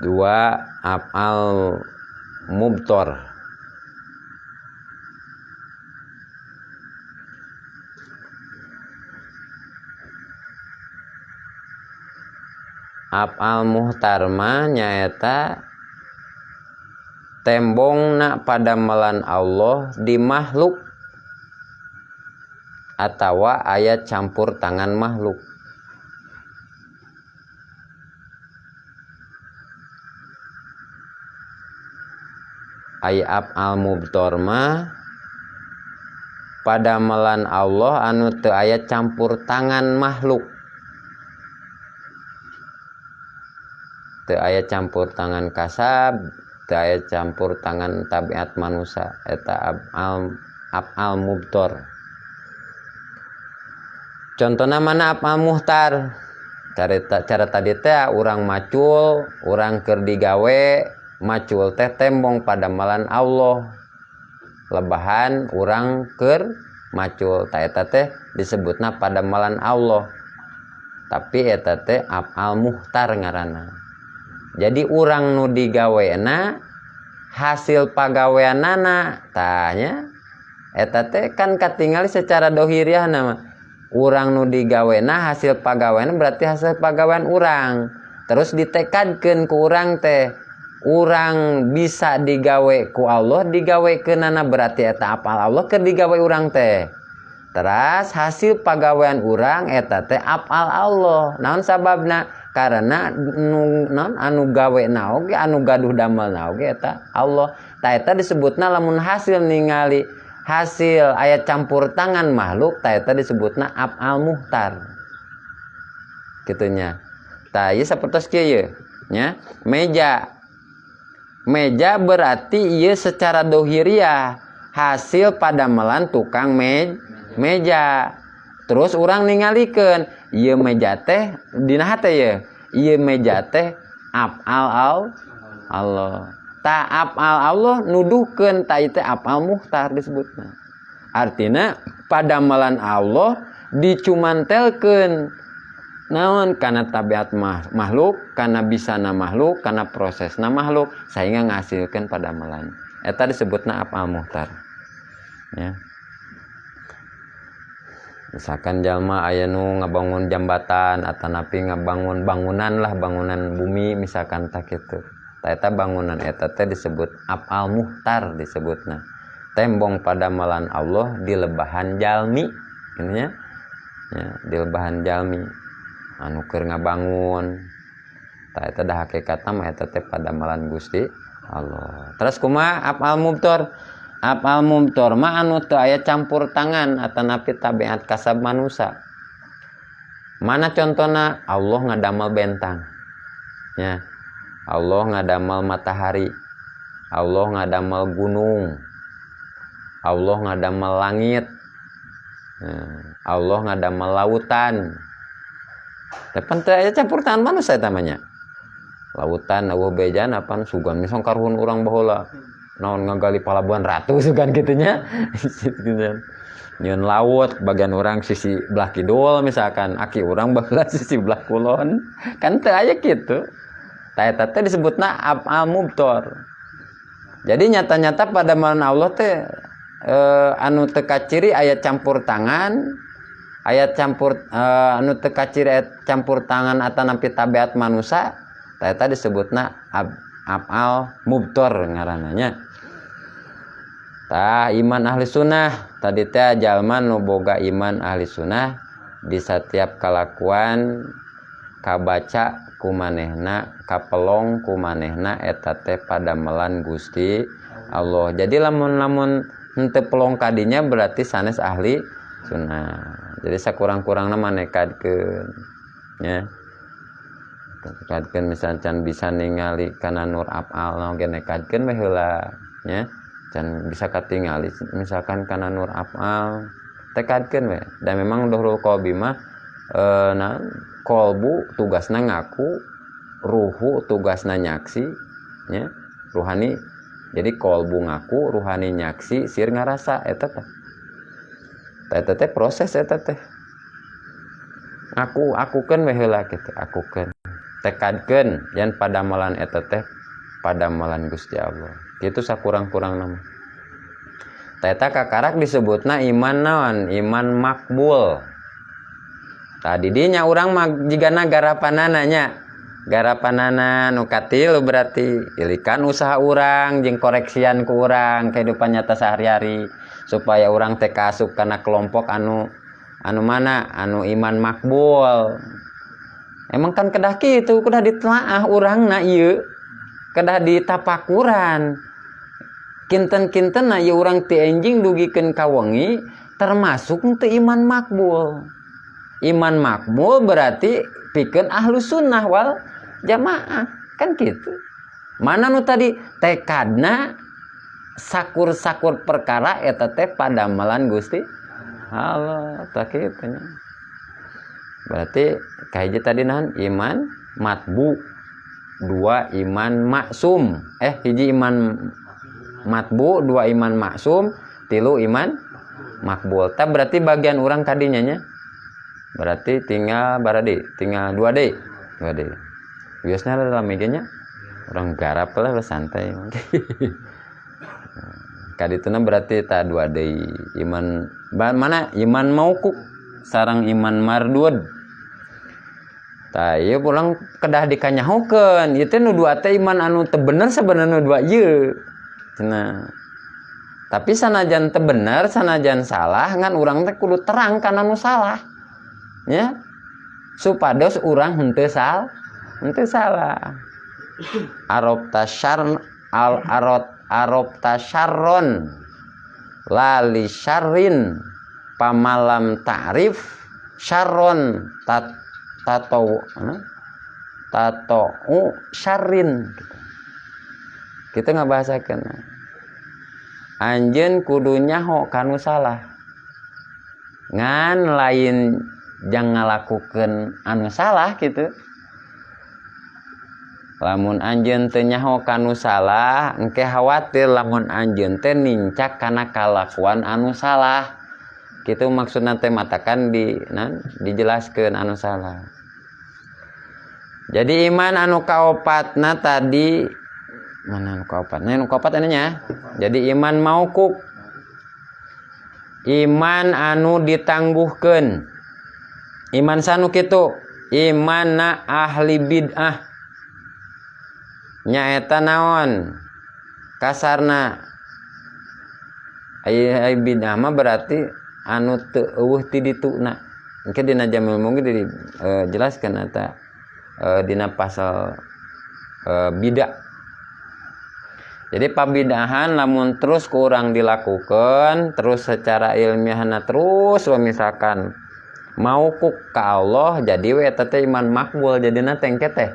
Dua, af'al mubtor. Af'al muhtar mah nyaeta tembongna padamelan Allah di makhluk atawa aya campur tangan makhluk. Ai af'al mubtor mah padamelan Allah anu teu aya campur tangan makhluk. Teu aya campur tangan kasab, teu aya campur tangan tabiat manusia, eta af'al mubtor. Contohna mana af'al muhtar? Cara tadi teh urang macul, urang keur digawe, macul teh tembong padamelan Allah. Lebahan urang keur macul, ta eta teh disebutna padamelan Allah. Tapi eta teh af'al muhtar ngaranna. Jadi urang nu digawena hasil pagaweanana tanya eta teh kan katingali secara dohiriah nama. Urang nu digawena hasil pagawean berarti hasil pagawean urang. Terus ditekadkeun ku urang teh urang bisa digawe ku Allah, digawekeunana berarti eta af'al Allah keur digawe urang teh. Teras hasil pagawean urang eta teh af'al Allah. Naon sababna? Karena anu gawena oge, anu gaduh damelna oge eta Allah. Ta eta disebutna lamun hasil ningali hasil aya campur tangan makhluk, ta eta disebutna af'al muhtar. Kitu nya. Ta ieu sapertos kieu nya. Meja berarti ieu secara dohiriah hasil padamelan tukang meja. Terus urang ningalikeun ieu meja teh dinaha teh ye? Ieu meja teh af'al Allah. Ta af'al Allah nuduhkeun ta ieu teh af'al muhtar disebutna. Artina padamelan Allah dicumantelkeun naon kana tabiat makhluk, kana bisana makhluk, kana prosesna makhluk sehingga ngasilkeun padamelan. Eta disebutna af'al muhtar. Ya. Misalkan jalma aya nu ngabangun jambatan atanapi ngabangun bangunan lah, bangunan bumi misalkan tak kitu. Ta eta bangunan eta teh disebut af'al muhtar disebutna. Tembong padamelan Allah di lebahan jalmi. Kitu nya. Ya, di lebahan jalmi. Anu keur ngabangun. Ta eta dah hakikatna mah eta teh padamelan Gusti Allah. Terus kumaha af'al mubtor? Af'al mubtor mah anu teu aya campur tangan atanapi tabiat kasab manusia. Mana contohna? Allah ngadamel bentang. Ya. Allah ngadamel matahari. Allah ngadamel gunung. Allah ngadamel langit. Allah ngadamel lautan. Tapi teu aya campur tangan manusia eta mah nya. Lautan eueuh bejan apan sugan misong karuhun urang baheula. Naon ngagali palabuhan ratu sugan kitunya. Nyeun laut bagian orang sisi belah kidul misalkan aki orang baheula sisi belah kulon. Kan teu aya kitu. Ta eta teh disebutna af'al mubtor. Jadi nyata-nyata padamelan Allah teh anu teu kaciri aya campur tangan, aya campur anu teu kaciri aya campur tangan atanapi tabiat manusia. Ta eta disebutna af'al mubtor ngaranna nya. Ta iman ahli sunnah tadi teh jalma nu boga iman ahli sunnah di setiap kalakuan kabaca ku manehna kapelong ku manehna eta teh padamelan Gusti Allah. Jadi lamun henteu pelong kadinya berarti sanes ahli sunnah. Jadi sakurang-kurangna manekadkeun nya. Nekadkeun misalkan bisa ningali kana nur af'al na oge nekadkeun we heula nya. Can bisa katingali misalkan kana nur af'al tekadkeun we. Dan memang dhuhrul qalbi mah kolbu tugasna ngaku, ruhu tugasna nyaksi nya, ruhani. Jadi kolbu ngaku, ruhani nyaksi, sir ngarasa eta teh. Eta teh proses eta teh. akukeun we heula kitu, akukeun. Tekadkeun yen padamelan eta teh padamelan Gusti Allah. Kitu sakurang-kurangna mah. Eta kakarak disebutna iman naon? Iman makbul. Tadi dinya urang mah jigana garapanana nya. Garapanana nu katilu berarti ilikan usaha urang jeung koreksian ku urang kehidupan nyata sehari-hari supaya urang teh kaasup kana kelompok anu mana? Anu iman makbul. Emang kan kedah kitu, kedah ditelaah urangna ieu. Kedah ditapakuran. Kinten-kinten ieu urang ti enjing dugikeun ka wengi termasuk teu iman makbul. Iman makbul berarti pikeun ahlus sunnah wal jamaah. Kan gitu. Mana nu tadi tekadna sakur-sakur perkara eta teh padamelan Gusti Allah. Tak kitu nya. Berarti kahiji tadi naon? Iman matbu, dua iman maksum. Hiji iman matbu, dua iman maksum, tilu iman makbul. Tah berarti bagian urang kadinya nya. Berarti tinggal baradi, tinggal 2D. 2D. Biasanya dalam medianya orang garap lah santai. Kadituna berarti ta 2D. Iman mana? Iman mauquf sareng iman mardud. Tah ieu pulang kedah dikanyahokeun, ieu teh nu dua teh iman anu teu bener sabenerna dua ieu. Cenah. Tapi sanajan teu bener, sanajan salah ngan urang teh kudu terang kana nu salah. Ya. Supados urang henteu salah. Arab tasyarron lali syarrin pamalam ta'rif syarron tatou syarrin. Kita ngabahasakeun. Anjeun kudu nyaho kanu salah. Ngan lain jang ngalakukeun anu salah kitu. Lamun anjeun teu nyaho kanu salah, engke khawatir lamun anjeun teh nincak kana kalakuan anu salah. Kitu maksudna teh matakan dijelaskeun anu salah. Jadi iman anu kaopatna tadi mana anu kaopat? Nah, anu kaopat anya. Jadi iman mauquf. Iman anu ditangguhkeun. Iman sanu kitu? Imanna ahli bid'ah. Nyaeta naon? Kasarna ai bid'ah mah berarti anu teu eueuh ti dituna. Engke dina Jamil Mughni dijelaskeun eta dina pasal bid'ah. Jadi pabid'ahan lamun terus ku urang dilakukeun terus secara ilmiahna terus misalkan mauquf ka Allah jadi we eta teh iman makbul jadina tengke teh.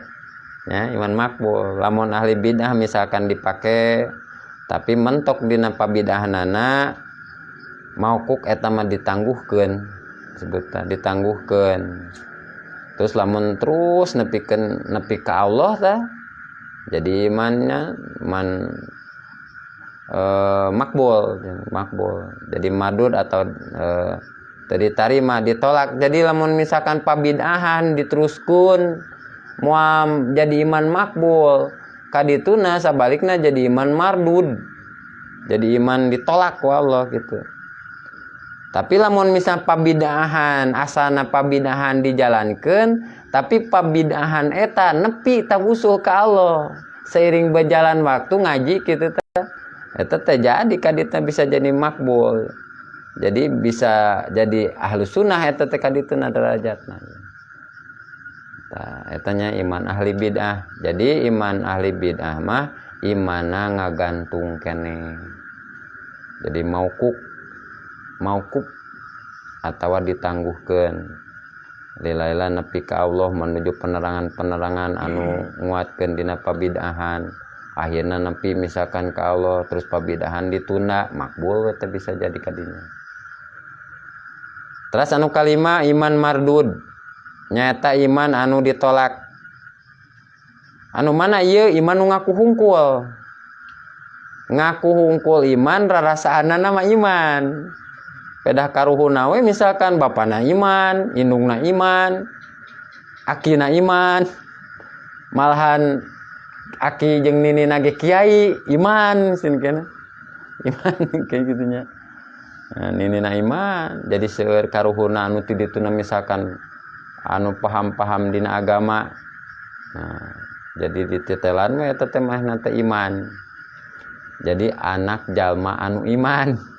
Ya, iman makbul. Lamun ahli bid'ah misalkan dipake tapi mentok dina pabid'ahanana mauquf eta mah ditangguhkeun. Disebutna ditangguhkeun. Terus lamun terus nepi ka Allah tah jadi imannya makbul. Jadi madud atau diterima, ditolak. Jadi lamun misalkan pabid'ahan diteruskeun moal jadi iman makbul, kadituna sabalikna jadi iman mardud. Jadi iman ditolak ku Allah gitu. Tapi lamun misal pabid'ahan asana pabid'ahan dijalankeun tapi pabid'ahan eta nepi tawusul ka Allah seiring berjalan waktu ngaji kitu teh eta teh jadi kaditna bisa jadi makbul. Jadi bisa jadi ahlus sunnah eta teh kadituna derajatna. Tah eta nya iman ahli bid'ah. Jadi iman ahli bid'ah mah imana ngagantung keneh. Jadi mauquf atawa ditangguhkeun lilaila nepi ka Allah menuju penerangan-penerangan anu nguatkeun dina pabid'ahan akhirna nepi misalkan ka Allah terus pabid'ahan ditunda makbul teh bisa jadi kadinya. Terus anu kalima iman mardud nyata iman anu ditolak. Anu mana ieu iman nu ngaku hungkul iman rarasaanna nama iman. pedah karuhuna we misalkan bapana iman, indungna iman, akina iman, malahan aki jeung ninina ge kiai iman sin kana iman kayak gitunya. Nah, ninina iman jadi seueur karuhuna anu ti dituna misalkan anu paham-paham dina agama. Nah, jadi dititelan we eta teh mah teh iman. Jadi anak jalma anu iman.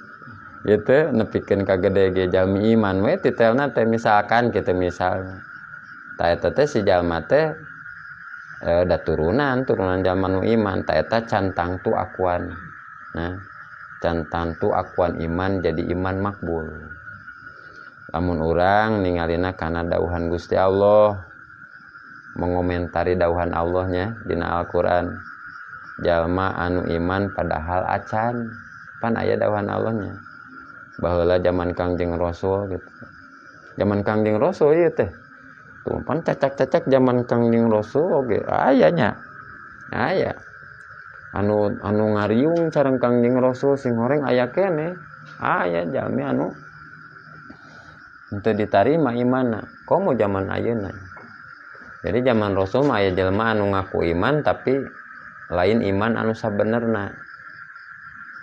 Gitu nepikeun ka gede ge jalmi iman we titelna teh misalkan kitu misalnya. Ta eta teh si jalma teh da turunan jalma nu iman ta eta can tangtu akuan. Nah, can tangtu akuan iman jadi iman makbul. Lamun urang ningalina kana dauhan Gusti Allah, mengomentari dauhan Allahnya dina Al-Qur'an. Jalma anu iman padahal acan, pan aya dauhan Allahnya. Baheula zaman Kangjeng Rasul gitu. Zaman Kangjeng Rasul ieu teh. Tuh pan cacak-cacak zaman Kangjeng Rasul oge aya nya. Aya. Anu ngariung sareng Kangjeng Rasul sing horeng aya keneh. Aya jalmi anu henteu ditarima imanna. Komo zaman ayeuna. Jadi zaman Rasul mah aya jelema anu ngaku iman tapi lain iman anu sabenerna.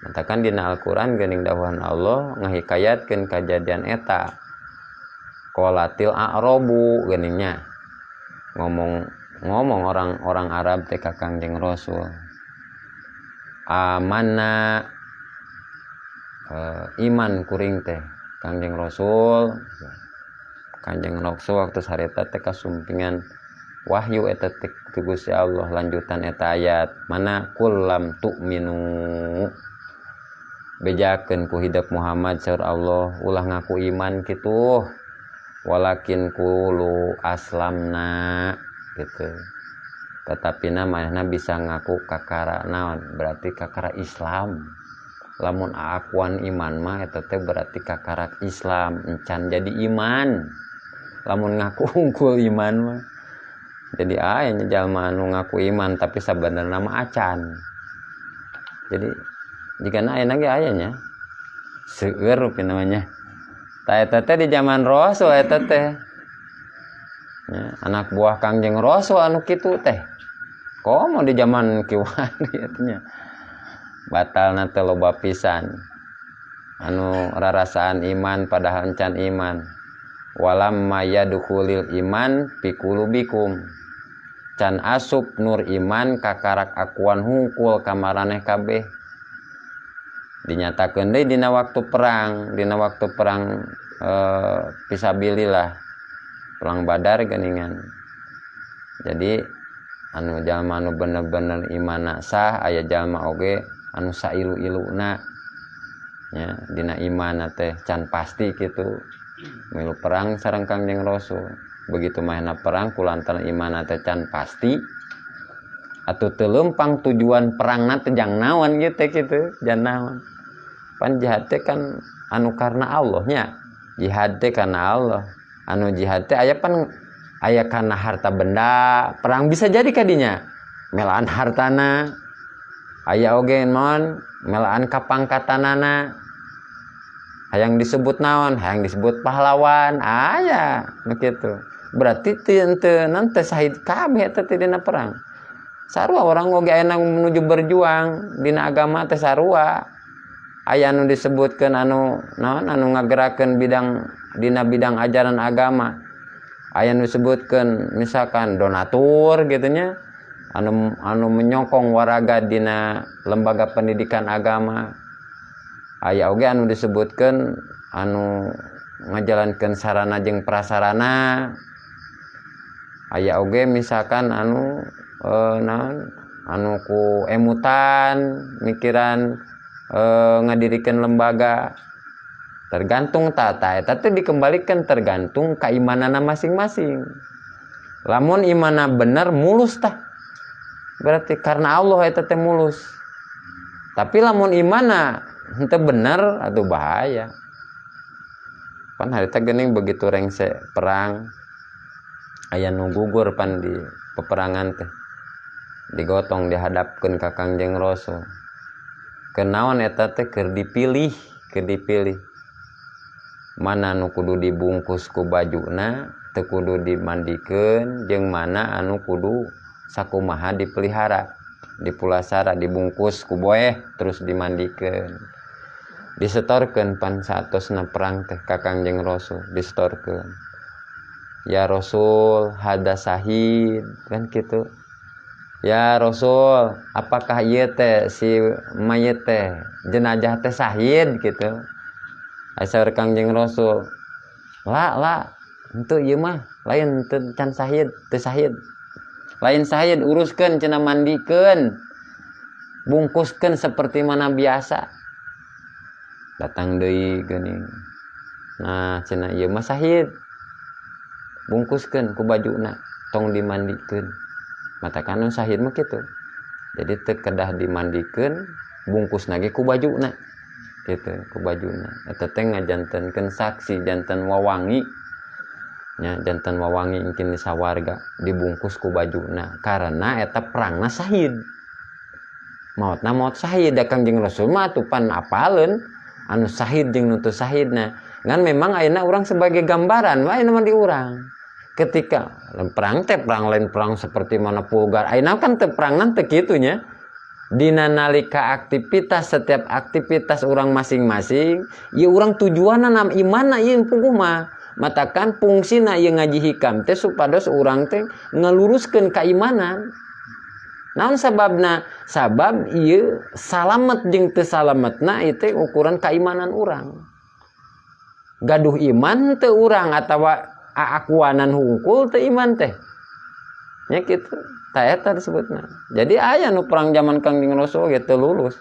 Matakan dina Al-Qur'an geuning dawuhan Allah ngahikayatkeun kajadian eta. Qolatil a'rabu geuningnya. Ngomong orang Arab teh ka Kangjeng Rasul. Amanna iman kuring teh Kangjeng Rasul. Kangjeng Rasul waktu sareta teh kasumpingan wahyu eta teh Gusti Allah lanjutan eta ayat mana kullam tu'minu bejakeun ku hidup Muhammad saur Allah ulah ngaku iman kitu walakin qulu aslamna gitu tetapi namanya bisa ngaku kakara naon berarti kakara Islam lamun akuan iman mah eta teh berarti kakara Islam encan jadi iman lamun ngaku unggul iman mah jadi aya jalma anu ngaku iman tapi sabenerna mah acan jadi jika aya ge ayanya seueur rupi namanya ta eta teh di zaman Rasul eta teh ya, anak buah Kangjeng Rasul anu kitu teh komo di zaman kiwani eta nya batalna teh loba pisan anu rarasaan iman padahal encan iman walam mayadkhulil iman fi qulubikum can asup nur iman kakarak akuan hungkul kamaraneh kabeh dinyatakeun deui dina waktu perang fisabilillah perang Badar geuningan jadi anu jalma anu bener-bener imanna sah aya jalma oge anu sailu-iluna nya dina iman teh can pasti kitu milu perang sareng Kangjeng Rasul begitu mahna perang kulantaran iman teh can pasti atuh teu leumpang tujuan perangna teh jang naon kitu jan naon pan jihad teh kan anu karna Allah nya jihad teh karna Allah anu jihad teh aya kana harta benda perang bisa jadi kadinya melaan hartana aya oge naon melaan kapangkatanana hayang disebut naon hayang disebut pahlawan aya nu kitu berarti teu nanti sahid kabeh eta teh dina perang sarua orang oge aya menuju berjuang dina agama teh sarua aya anu disebutkeun anu naon anu ngagerakeun dina bidang ajaran agama aya anu disebutkeun misalkan donatur gitu nya anu menyokong waraga dina lembaga pendidikan agama aya oge anu disebutkeun anu ngajalankeun sarana jeung prasarana aya oge misalkan anu naon anu ku emutan mikiran ngadirikan lembaga tergantung tata eta teh dikembalikan tergantung keimanana masing-masing lamun imana bener mulus tah berarti karena Allah eta teh mulus tapi lamun imana henteu bener atuh bahaya pan harita geuning begitu rengse perang aya nu gugur pan di peperangan teh digotong dihadapkeun ka Kangjeng Rasul kenaon eta teh keur dipilih mana anu kudu dibungkus ku bajuna teu kudu dimandikeun jeung mana anu kudu sakumaha dipelihara dipulasara dibungkus ku boeh terus dimandikeun disetorkeun pan saatosna perang teh ka Kangjeng Rasul disetorkeun ya Rasul hada sahid kan kitu ya Rasul apakah ieu teh si mayit teh jenazah teh sahid kitu asa Kangjeng Rasul la henteu ieu mah lain teu can sahid teu sahid lain sahid uruskeun cenah mandikeun bungkuskeun seperti mana biasa datang deui geuning nah cenah ieu mah sahid bungkuskeun ku bajuna tong dimandikeun matakan nu sahid mah kitu jadi teu kedah dimandikeun bungkus lagi ku bajuna gitu ku bajuna eta teh ngajantenkeun saksi janten wawangi nya janten wawangi engkin di sawarga dibungkus ku bajuna karena eta perangna sahid maotna maot sahid da Kangjeng Rasul mah tupan apaleun anu sahid jeung nu teu sahidna ngan memang ayeuna urang sebagai gambaran mah ayeuna mah di urang ketika perang teh perang lain perang seperti mana pulgar ayeuna kan teu perangan teu kitu nya dina nalika aktivitas setiap aktivitas orang masing-masing ieu urang tujuanna nam imanna ieu puguh mah matakan fungsina ieu ngaji hikam teh supados urang teh ngeluruskeun kaimanan naon sababna sabab ieu salamet jeung teu salametna ieu teh ukuran kaimanan urang gaduh iman teu urang atawa aakuanan hungkul teu iman teh nya kitu tah eta disebutna jadi aya nu perang zaman Kangjeng Rasul ge teu lulus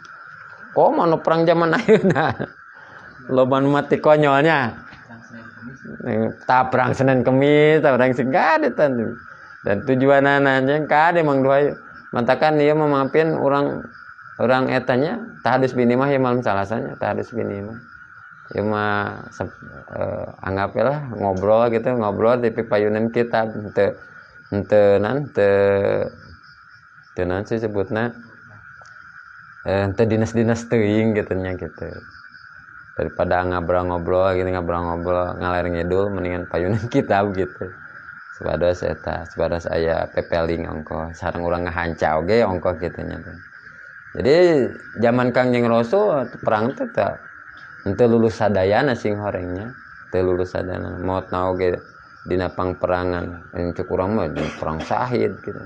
komo nu perang zaman ayeuna loba nu mati konyolnya tah perang Senin Kemis tah perang Singkade dan tujuanana jeung kade mang doa mantakan ieu mah mampin urang etanya tahadus bini mah ieu malam salasanya tahadus bini mah ieu mah anggaplah ngobrol gitu ngobrol di pipayunan kitab henteu nan sih sebutna henteu dinas-dinas teuing gitu nya gitu daripada ngobrol ngaler ngidul mendingan payunan kitab gitu sebados eta sebados aya pepeling ongko sareng urang ngahanca oge ongko kitu nya jadi zaman Kangjeng Rasul perang teh henteu lulus sadayana sing horengnya teu lulus sadayana maotna oge dina pangperangan cek urang mah perang sahid gitu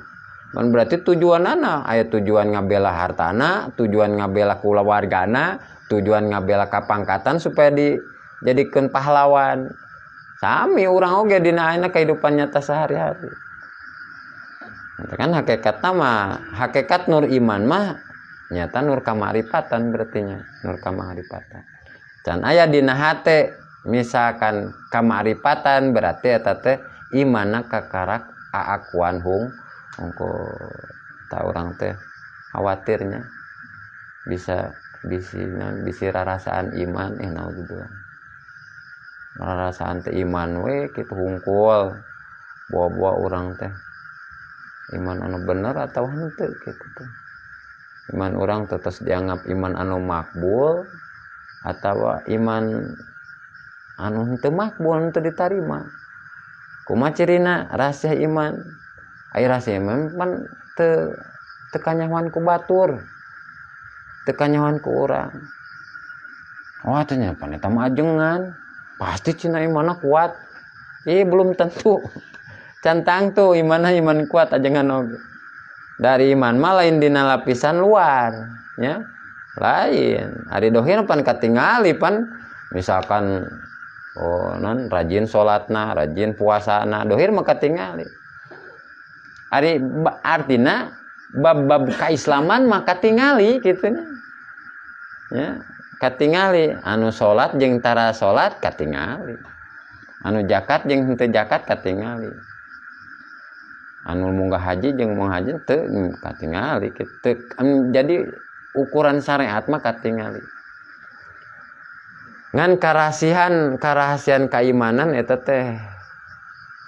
man berarti tujuanana aya tujuan ngabela hartana tujuan ngabela kulawargana tujuan ngabela kapangkatan supaya dijadikeun pahlawan sami urang oge dina ayeuna kehidupan nyata sehari-hari kan hakikatna mah hakikat nur iman mah nyata nur kamaripatan berarti nya nur kamaripatan can aya dina hate misalkan kamaripatan berarti eta teh imanna kakarak aakuan hungko ta urang teh khawatirnya bisa rarasaan iman naudzubillah rarasaan teh iman we kitu hungkul bawa urang teh iman anu bener atau henteu kitu teh iman urang teh tos dianggap iman anu makbul atawa iman anu henteu makbul henteu ditarima kumaha cirina rahasia iman ai rahasia iman pan teu kanyahoan ku batur teu kanyahoan ku urang oh atunya pan eta mah ajengan pasti cina imanna kuat belum tentu cantang tuh imanna iman kuat ajengan oge dari iman mah lain dina lapisan luar nya lain ari dohir pan katingali pan misalkan rajin sholatna, rajin puasana, dohir mah katingali. Ari artina bab kaislaman mah katingali kitunya. Ya, katingali anu sholat jeung tara sholat katingali. Anu zakat jeung henteu zakat katingali. Anu munggah haji jeung moal haji teu katingali kitu. Jadi ukuran syariat mah katingali. Ngan karahasian keimanan eta teh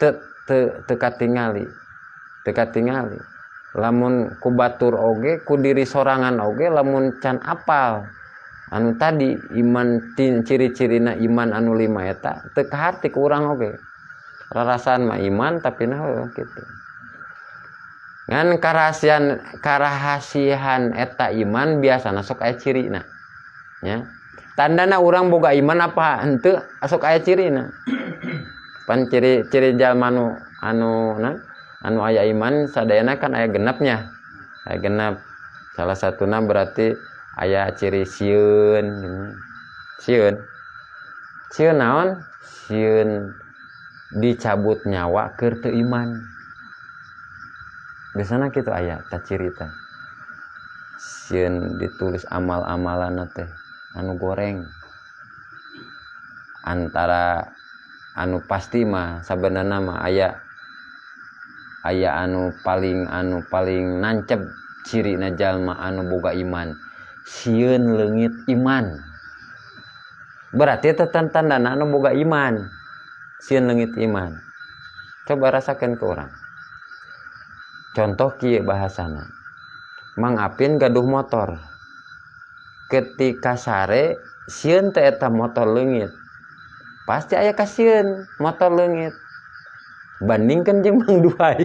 teu katingali lamun ku batur oge ku diri sorangan oge lamun can apal anu tadi iman ciri-cirina iman anu 5 eta teu kaharti ku urang oge. Rarasan mah iman tapi nah kitu. Ngan karahasian eta iman biasana sok aya cirina. Ya. Tandana urang boga iman apa henteu sok aya cirina. Pan ciri-ciri jalma anu aya iman sadayana kan aya genepnya. Aya genep. Salah satuna berarti aya ciri sieun. Sieun naon? Sieun dicabut nyawa keur teu iman. Biasana kitu aya ta cirita. Sieun ditulis amal-amalanna teh anu goreng. Antara anu pasti mah sabenerna mah aya anu paling nancep cirina jalma anu boga iman. Sieun leungit iman. Berarti eta tandana anu boga iman. Sieun leungit iman. Coba rasakeun ke urang. Contoh kieu bahasana. Mang Apin gaduh motor. Ketika sare sieun teh eta motor leungit. Pasti aya ka sieun motor leungit. Bandingkeun jeung Mang Duhai.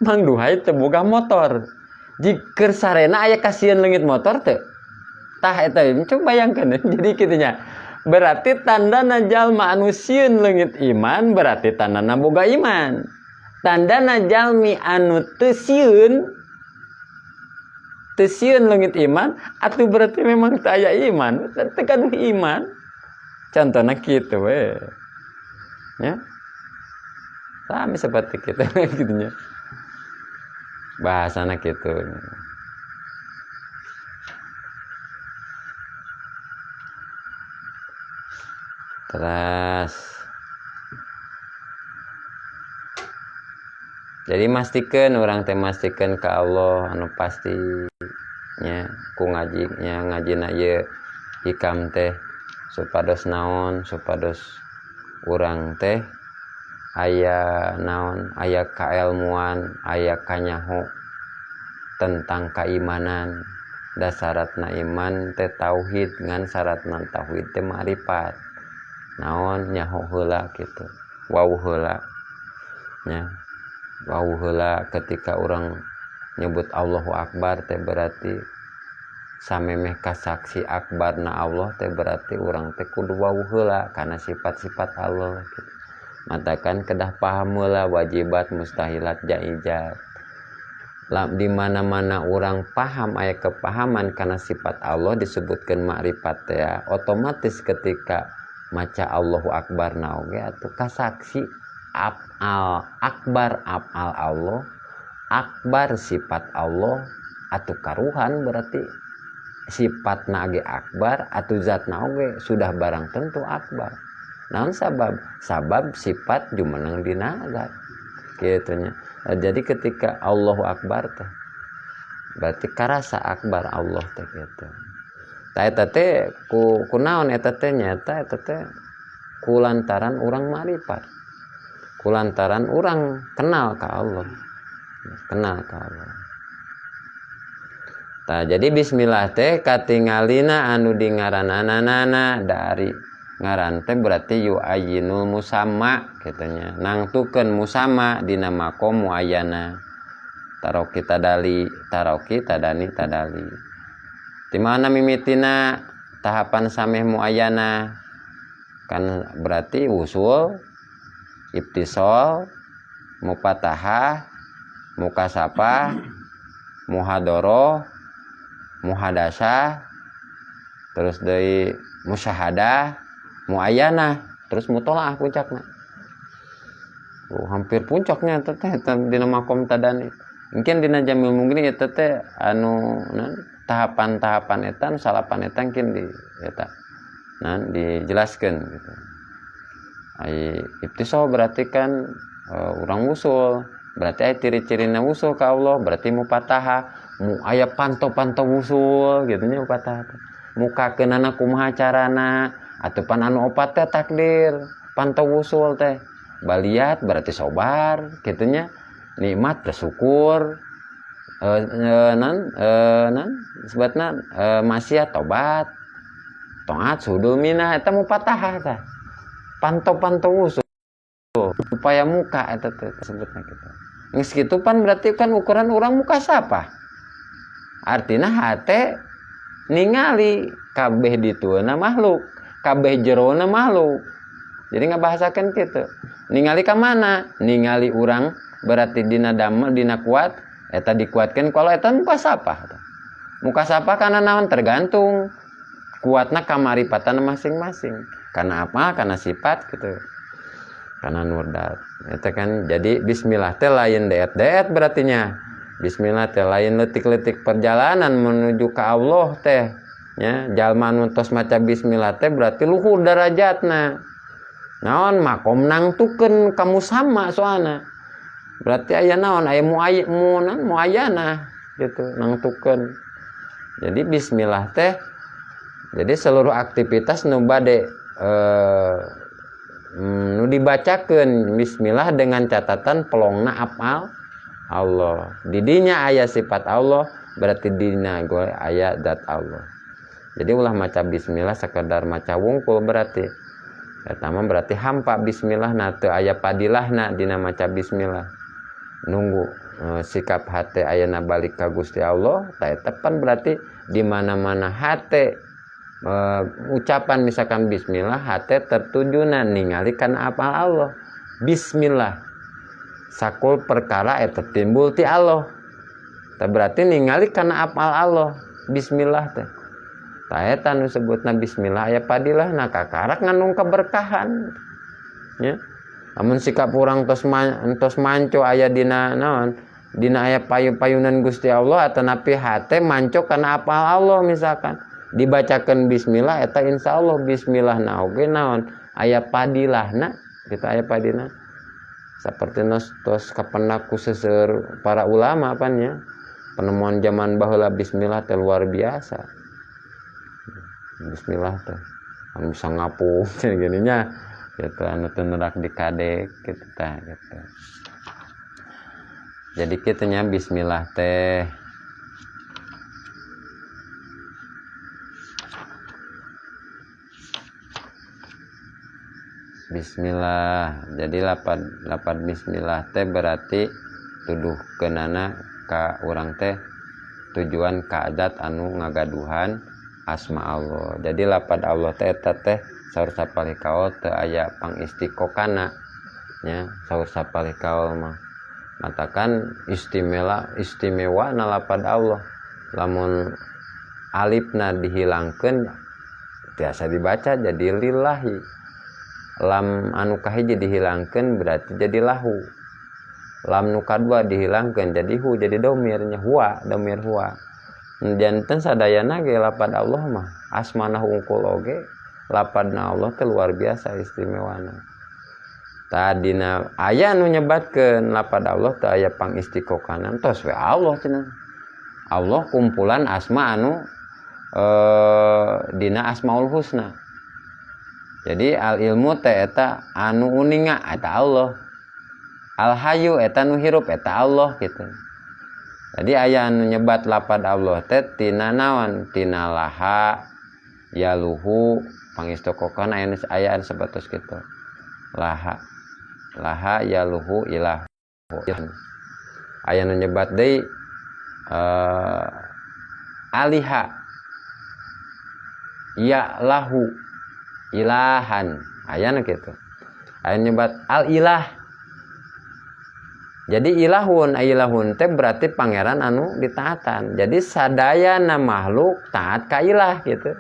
Mang Duhai teu boga motor. Jika sarena aya ka sieun leungit motor teu. Tah eta coba bayangkeun jadi kitu nya. Berarti tandana jalma anu sieun leungit iman berarti tandana boga iman. Tandana jalmi anu teu sieun leungit iman atuh berarti memang teu aya iman, teu gaduh iman. Contohna kitu we. Ya. Sami seperti kita gitu nya. Bahasana kitu. Terus jadi mastikeun urang teh mastikeun ka Allah anu pasti nya ku ngajina ieu hikam teh supados naon supados urang teh aya naon aya kailmuan aya kanyaho tentang keimanan. Dasaratna iman teh tauhid ngan syaratna tauhid teh ma'rifat. Naon nyaho heula kitu. Wau heula. Nya. Wau heula ketika orang nyebut Allahu Akbar teh berarti samemeh kasaksi akbarna Allah teh berarti orang teh kudu wau heula kana sifat-sifat Allah gitu. Matakan kedah paham heula wajibat mustahilat jaizat. Di mana-mana orang paham aya kepahaman kana sifat Allah disebutkeun makrifat teh otomatis ketika maca Allahu Akbar naoge atuh kasaksi afal akbar afal Allah akbar sifat Allah atuh karuhan berarti sifatna ge akbar atuh zatna oge sudah barang tentu akbar. Naon sabab sifat jumeneng dina zat kitu nya. Jadi ketika Allahu Akbar teh berarti karasa akbar Allah teh kitu. Tah eta teh ku naon eta teh nyata eta teh kulantaran urang ma'rifat. Kulantaran urang kenal ka Allah. Kenal ka Allah. Tah jadi bismillah teh katingalina anu dingarananana dari ngaran teh berarti yu'ayyinul musamma katanya nangtukeun musamma dina makom muayyana taroki tadali taroki tadani tadali di mana mimitina tahapan sameh muayyana kan berarti usul ibtisol mufatahah mukasafah muhadoroh muhadasah terus dari musyahadah muayyana terus mutolaah puncakna. Hampir puncaknya teteh dina makom tadani. Mungkin dina jamil mungkin eta teh anu tahapan-tahapan eta anu salapan eta mungkin di eta dijelaskeun gitu. Ai ibtisal berarti kan urang usul, berarti aya ciri-cirina usul ka Allah, berarti mufatahah, mu aya panto-panto usul gitu nya mufatahah. Mukakeunana kumaha carana atupan anu opat teh takdir pantau usul teh baliat berarti sobar gitunya nikmat bersyukur sebatna maksiat tobat Toat sudul minah eta mupatahah tah. Panto-panto usul upaya muka eta teh sebutna kitu. Geus kitu pan berarti kan ukuran urang muka sapa? Artina hate ningali kabeh ditueuna makhluk, kabeh jerona makhluk. Jadi ngabahasakeun kitu. Ningali ka mana? Ningali urang berarti dina damel dina kuat eta dikuatkeun kalau eta muka sapa? Muka sapa kana naon tergantung kuatna kamaripatan masing-masing. Karena apa? Karena sifat gitu. Karena nurdat. Itu kan jadi bismillah teh lain deet-deet berartinya. Bismillah teh lain letik-letik perjalanan menuju ke Allah teh. Ya, jalma nu tos maca bismillah teh berarti luhur derajatna. Naon makom nangtukeun kamu sama soalna. Berarti aya naon? Aya muayana gitu, nangtukeun. Jadi bismillah teh jadi seluruh aktivitas nu bade nu dibacakeun bismillah dengan catatan pelongna apal Allah. Didinya aya sifat Allah berarti dina gue aya zat Allah. Jadi ulah maca bismillah sekedar maca wungkul berarti eta mah berarti hampa bismillah na teu aya padilahna dina maca bismillah. Nunggu sikap hate ayana balik ka Gusti Allah ta eta pan berarti di mana-mana hate ucapan misalkan bismillah hate tertujuna ningali kana apal Allah. Bismillah sakul perkara eta timbul ti Allah. Tah berarti ningali kana apal Allah. Bismillah teh. Tah eta nu sebutna bismillah aya padilahna kakarak ngandung keberkahan. Ya. Lamun sikap urang tos manco aya dina naon? Dina aya payu-payunan Gusti Allah atanapi hate manco kana apal Allah misalkan. Dibacakan bismillah eta insyaallah bismillah na oge naon aya padilahna kita aya padina saperti tos kapendak ku seueur para ulama apanya penemuan zaman baheula bismillah teh luar biasa. Bismillah teh anu bisa ngapung gini nya gitu anu teu nerak dikadek kitu tah gitu. Jadi kitu nya bismillah teh bismillah. Jadi lapad bismillah teh berarti tuduh kenana ka urang teh tujuan ka adat anu ngagaduhan asma Allah. Jadi lapad Allah teh eta teh saur sapalih kaul teu aya pangistiqoqana nya saur sapalih kaul mah matakan istimewa na lapad Allah. Lamun alifna dihilangkeun biasa dibaca jadi lillahi. Lam anu kahiji dihilangkeun berarti jadi lahu. Lam nu kadua dihilangkeun jadi hu jadi domirnya huwa, domir huwa. Janten sadayana ge lapad Allah mah asmana hungkul oge lapadna Allah teh luar biasa istimewana. Tadina aya nu nyebatkeun lapad Allah teh aya pangistiqoqanan tos we Allah cenah. Allah kumpulan asma anu dina Asmaul Husna. Jadi al ilmu teh eta anu uninga eta Allah. Al hayyu eta nu hirup eta Allah gitu. Jadi aya anu nyebat lapad Allah teh tina naon? Tina laha yaluhu pangistokokan aya sabatos kitu. Laha yaluhu ilahu. Aya nu nyebat deui aliha ya lahu ilahan ayana gitu aya nyebat al ilah. Jadi ilahun teh berarti pangeran anu ditaatan. Jadi sadayana makhluk taat ka ilah gitu.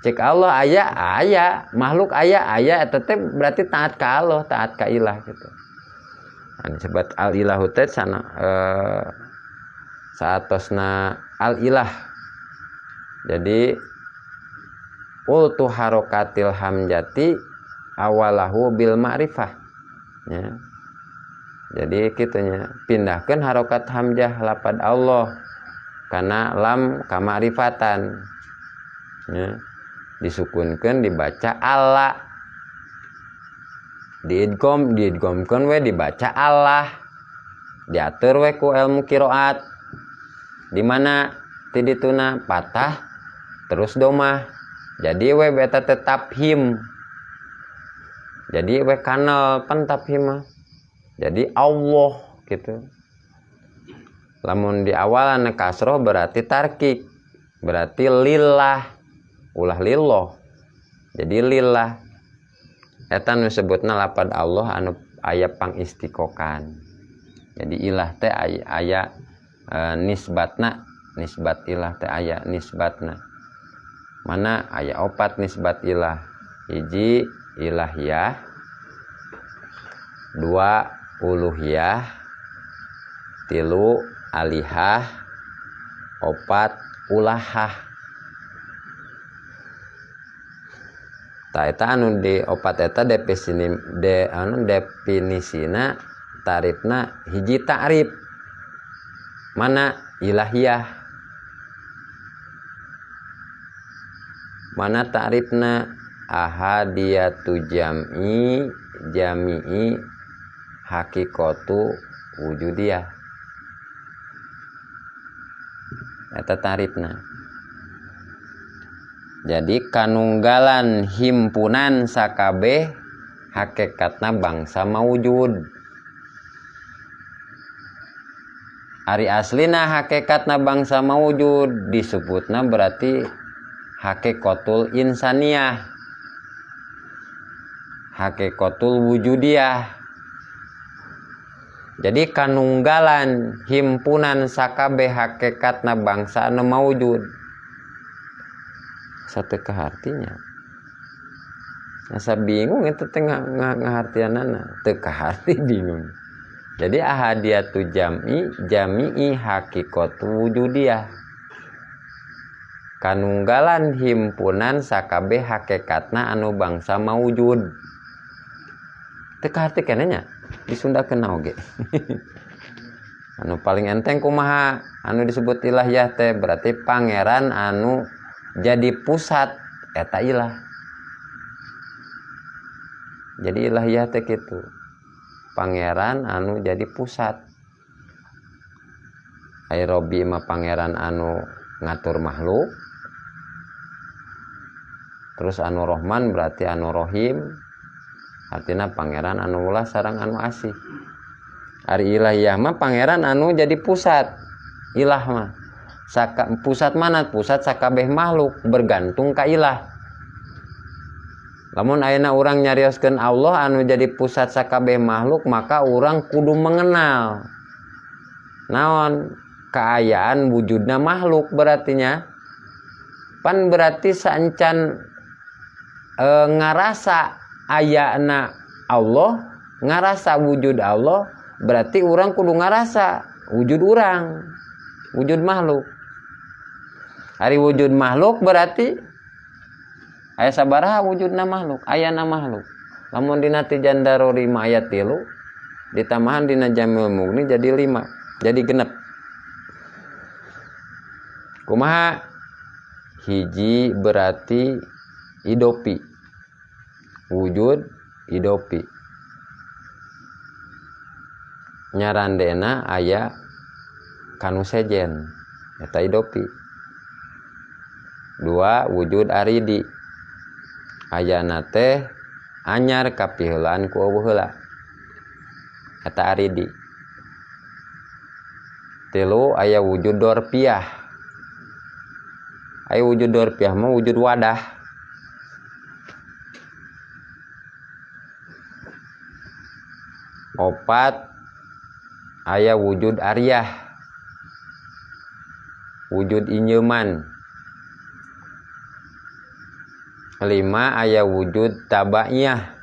Cek Allah aya makhluk aya eta teh berarti taat ka Allah, taat ka ilah gitu. Anu disebut al ilahu teh sana saatosna al ilah. Jadi ultu harokatil hamjati awalahu bil ma'rifah ya. Jadi kitunya pindahkan harokat hamjah lapad Allah karena lam ka ma'rifatan ya. Disukunkeun dibaca Allah, diidgomkeun we dibaca Allah, diatur we ku ilmu qiraat di mana tidituna patah terus domah Jadi we beta tetap him. Jadi we kanal pan taphim. Jadi Allah gitu. Lamun di awal ana kasroh berarti tarkik. Berarti lillah. Ulah lillah. Jadi lillah. Eta nu sebutna lapad Allah anu aya pangistiqokan. Jadi ilah teh aya nisbatna, nisbat ilah teh aya nisbatna. Mana aya opat nisbat ilah. Hiji ilahiyah, dua uluhiyah, tilu alihah, opat ulahah. Ta eta anu di opat eta definisina tarifna hiji ta'rif. Mana ilahiyah, mana ta'rifna ahadiyatu jami'i hakikatu wujudiyah. Eta ta'rifna. Jadi kanunggalan himpunan sakabeh hakikatna bangsa mawujud. Ari aslina hakikatna bangsa mawujud disebutna berarti hakikatul insaniyah, hakikatul wujudiyah. Jadi kanunggalan himpunan sakabeh hakikatna bangsa anu mawujud. Satu kehartinya. Asa bingung itu tengah ngahartianana, teu kaharti bingung. Jadi ahadiyatu jami'i hakikatu wujudiyah. Kanunggalan himpunan sakabeh hakikatna anu bangsa mawujud. Teu kaharti kenanya disundakeun oge. Anu paling enteng kumaha anu disebut ilahiyah teh berarti pangeran anu jadi pusat eta ilah. Jadi ilahiyah teh kitu. Pangeran anu jadi pusat. Ai Robbi mah pangeran anu ngatur makhluk. Terus anu Rahman berarti anu Rohim. Artinya pangeran anu ulah sareng anu asih. Ari ilahiyah mah pangeran anu jadi pusat. Ilah mah pusat mana? Pusat sakabeh makhluk bergantung ka ilah. Lamun ayeuna urang nyarioskeun Allah anu jadi pusat sakabeh makhluk, maka urang kudu mengenal naon kaayaan wujudna makhluk berartinya. Pan berarti sancan ngarasa ayana Allah, ngarasa wujud Allah, berarti urang kudu ngarasa wujud urang, wujud makhluk. Hari wujud makhluk berarti aya sabaraha wujudna makhluk, ayana makhluk. Lamun dina Tijan Daruri ayat 3, ditambahan dina Jamil Mughni jadi 5, jadi genep. Kumaha? Hiji berarti idopi. Wujud idopi. Nyarandena aya kanu sejen, eta idopi. 2 wujud aridi. Ayana teh anyar kapiheulaan ku eueuh heula. Eta aridi. 3 aya wujud dorpiah. Aya wujud dorpiah mah wujud wadah. 4 aya wujud ariyah. Wujud inyeman. 5 aya wujud tabaiyah.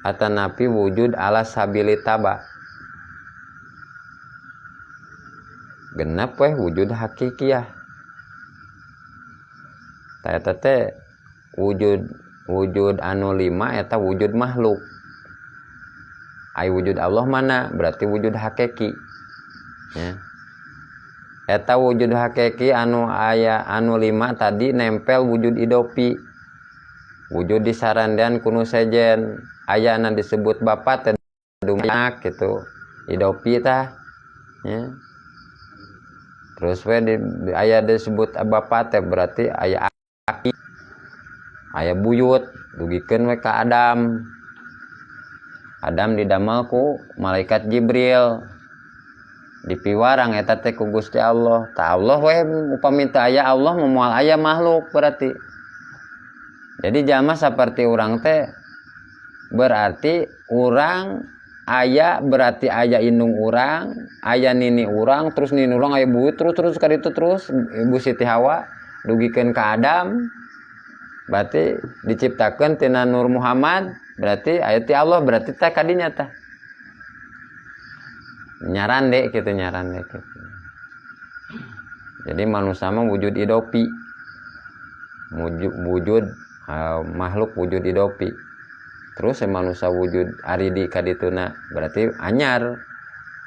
Atanapi wujud ala sabili taba. Genep weh wujud hakikiyah. Eta teh wujud anu 5 eta wujud makhluk. Ai wujud Allah mana? Berarti wujud hakiki. Ya. Eta wujud hakiki anu aya anu 5 tadi nempel wujud idopi. Wujud disarandean kuno sejen. Ayana disebut bapa teh dumyak gitu. Idopi tah. Ya. Terus aya disebut bapak teh berarti aya aki, aya buyut, dugikeun we ka Adam. Adam didamel ku malaikat Jibril. Dipiwarang eta teh ku Gusti Allah. Ta Allah we upami teu aya Allah moal aya makhluk berarti. Jadi jalma saperti urang teh berarti urang aya berarti aya indung urang, aya nini urang, terus nini urang aya buyut terus ka ditu terus Ibu Siti Hawa dugikeun ka Adam. Berarti diciptakeun tina Nur Muhammad, berarti aya ti Allah berarti teh kadinya teh. Nyarande kitu. Jadi manusia mah wujud idopi. Wujud makhluk wujud idopi. Terus manusia wujud aridi kadituna berarti anyar.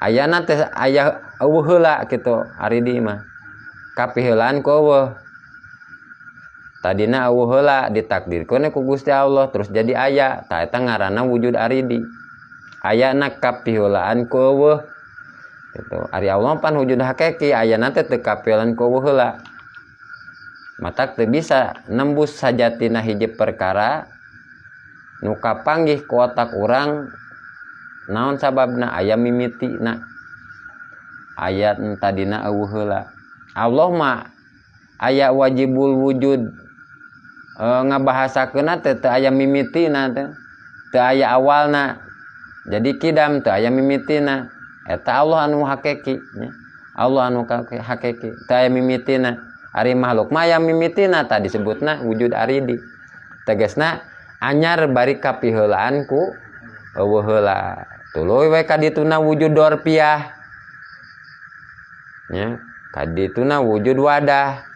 Ayana teh aya eueuh heula kitu aridi mah. Kapiheulaan ku eueuh. Tadina eueuh heula ditakdirkeun ku Gusti Allah terus jadi aya. Tah eta ngaranna wujud aridi. Ayana kapiheulaan ku eueuh. Gitu. Ari Allah pan wujud hakiki ayana teh teu kapiheulaan ku eueuh heula. Matak teu bisa nembus sajatina hiji perkara nu kapanggih ku otak urang naon sababna aya mimitina ayat tadina eueuh heula. Allah mah aya wajibul wujud ngabahasakeunna teh teu aya mimitina teu aya awalna. Jadi kidam teu aya mimitina. Eta Allah anu hakiki nya. Allah anu hakiki teu aya mimitina. Ari makhluk mah aya mimitina tadi disebutna wujud aridi. Tegasna anyar bari kapiheulaan ku eueuh heula. Tuluy we kadituna wujud dorpiah. Nya, kadituna wujud wadah.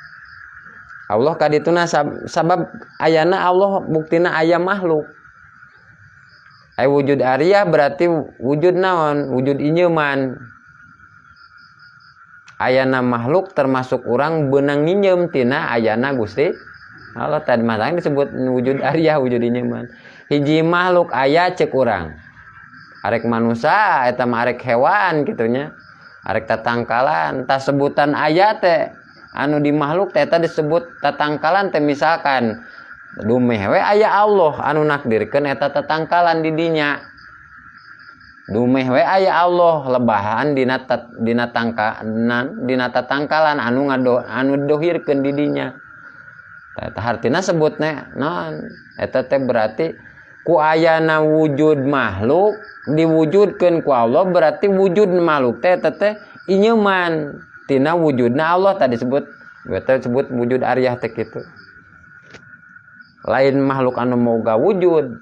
Allah kadituna sabab ayana Allah buktina aya makhluk. Aya wujud ariyah berarti wujud naon? Wujud inyeuman. Ayana makhluk termasuk urang beunang nginyeum tina ayana Gusti Allah tadi matang disebut wujud ariyah wujud inyeuman. Hiji makhluk aya ceuk urang. Arek manusia eta mah arek hewan kitu nya. Arek tatangkalan, tah sebutan aya teh anu di makhluk teh eta disebut tatangkalan teh misalkan dumeh we aya Allah anu nakdirkeun eta tatangkalan di dinya. Dumeh we aya Allah lebahan dina tatangkalan anu dohirkeun di dinya. Eta hartina sebutna naon? Eta teh berarti ku ayana wujud makhluk diwujudkeun ku Allah berarti wujud makhluk teh eta teh inyeuman tina wujudna Allah tadi disebut wujud ariyah teh kitu. Lain makhluk anu moga wujud.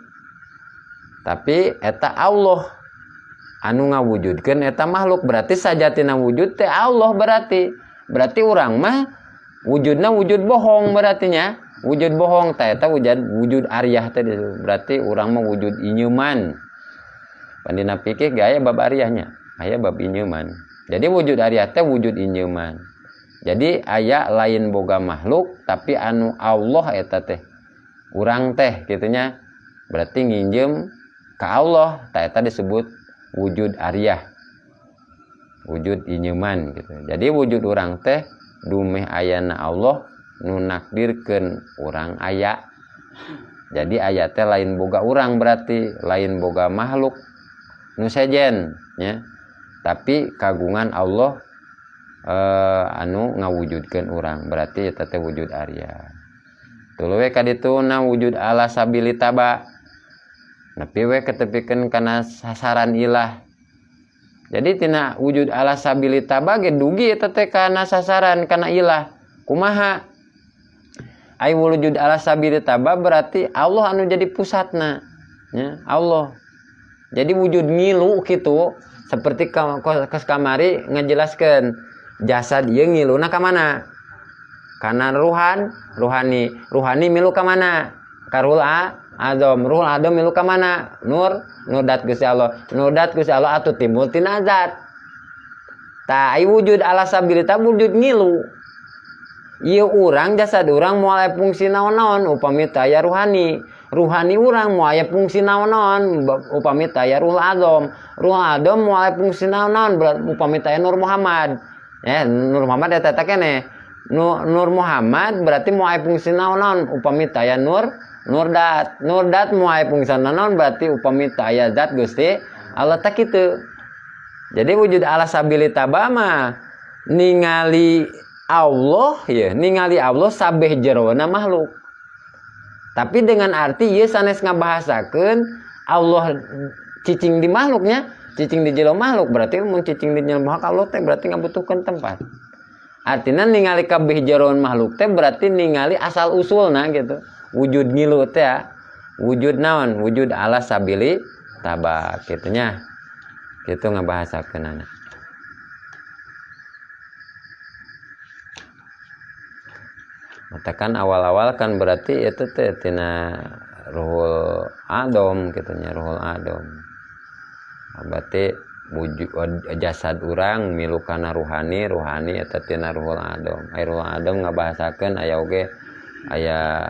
Tapi eta Allah anu ngawujudkeun eta makhluk berarti sajatina wujud teh Allah berarti. Berarti urang mah wujudna wujud bohong berarti nya. Wujud bohong teh eta wujud ariyah teh berarti urang mah wujud inyeuman. Pandina pikir ge aya bab ariyahnya, aya bab inyeuman. Jadi wujud ariyah teh wujud inyeuman. Jadi aya lain boga makhluk tapi anu Allah eta teh urang teh kitu nya. Berarti nginjem ka Allah, tah eta disebut wujud ariyah. Wujud inyeuman gitu. Jadi wujud urang teh dumeh ayana Allah nu nakdirkeun urang aya. Jadi aya teh lain boga urang berarti, lain boga makhluk nu sejen nya. Tapi kagungan Allah anu ngawujudkeun urang berarti eta teh wujud ariyah. Tuluy we kadituna wujud ala sabilitaba. Nepi we ketepikeun kana sasaran ilah. Jadi tina wujud ala sabilitaba ge dugi eta teh kana sasaran kana ilah. Kumaha? Ai wujud ala sabilitaba berarti Allah anu jadi pusatna. Ya, Allah. Jadi wujud ngilu kitu seperti kos kamari ngajelaskeun jasad ieu ngiluna ka mana? Kana ruhani milu ka mana? Karul Adam, Ruhul Adam milu ka mana? Nudat Gusti Allah. Nudat Gusti Allah atuh timbul tina zat. Tah ai wujud ala sabilita wujud ngilu. Ieu urang jasad urang moal aya fungsi naon-naon upami teu aya ruhani. Ruhani urang moal aya fungsi naon-naon upami teu aya Ruhul Adam. Ruhul Adam moal aya fungsi naon-naon upami teu aya Nur Muhammad. Nur Muhammad eta kene. Nur Muhammad berarti moal fungsi naon upami taya nur dat moal fungsi naon berarti upami taya zat Gusti Allah tak kitu. Jadi wujud ala sabili tabama ningali Allah ya, ningali Allah sabeh jerona makhluk. Tapi dengan arti ieu sanes ngabahasakeun Allah cicing di makhluknya, cicing di jero makhluk berarti mun cicing di jero makhluk Allah teh berarti ngabutuhkeun tempat. Artinya ningali kabeh jeroan makhluk teh berarti ningali asal usulna gitu. Wujud ngilu teh ya. Wujud naon? Wujud ala sabili tabak kitu nya. Kitu ngabahasakeunana. Matakan awal-awal kan berarti itu teh tina ruhul adom kitu nya, ruhul adom. Berarti wujud jasad urang milu kana ruhani eta tina ruhul adom. Ruhul adom ngabahasakeun aya oge aya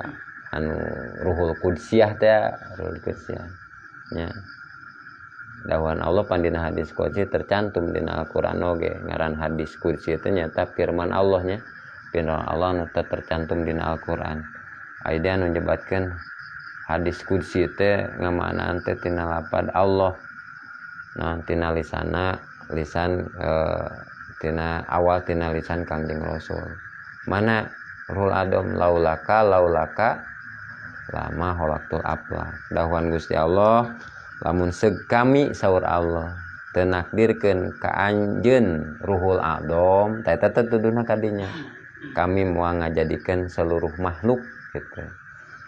anu ruhul qudsiyah teh, ruhul qudsiyah nya. Dawuhan Allah pandina hadis qudsi tercantum dina Al-Qur'an oge ngaran hadis qudsi teh nyata firman Allah nya. Firman Allah anu tercantum dina Al-Qur'an. Aya anu nyebatkeun hadis qudsi teh ngamanaan teh tina lapad Allah. Nah, tina lisan tina awal tina lisan Kangjeng Rasul. Mana ruhul adom laulaka lama holaktul afla. Dawuhan Gusti Allah, lamun seug kami saur Allah teu nakdirkeun ka anjeun ruhul adom, tah eta teh tuduna kadinya. Kami moal ngajadikeun seluruh makhluk gitu.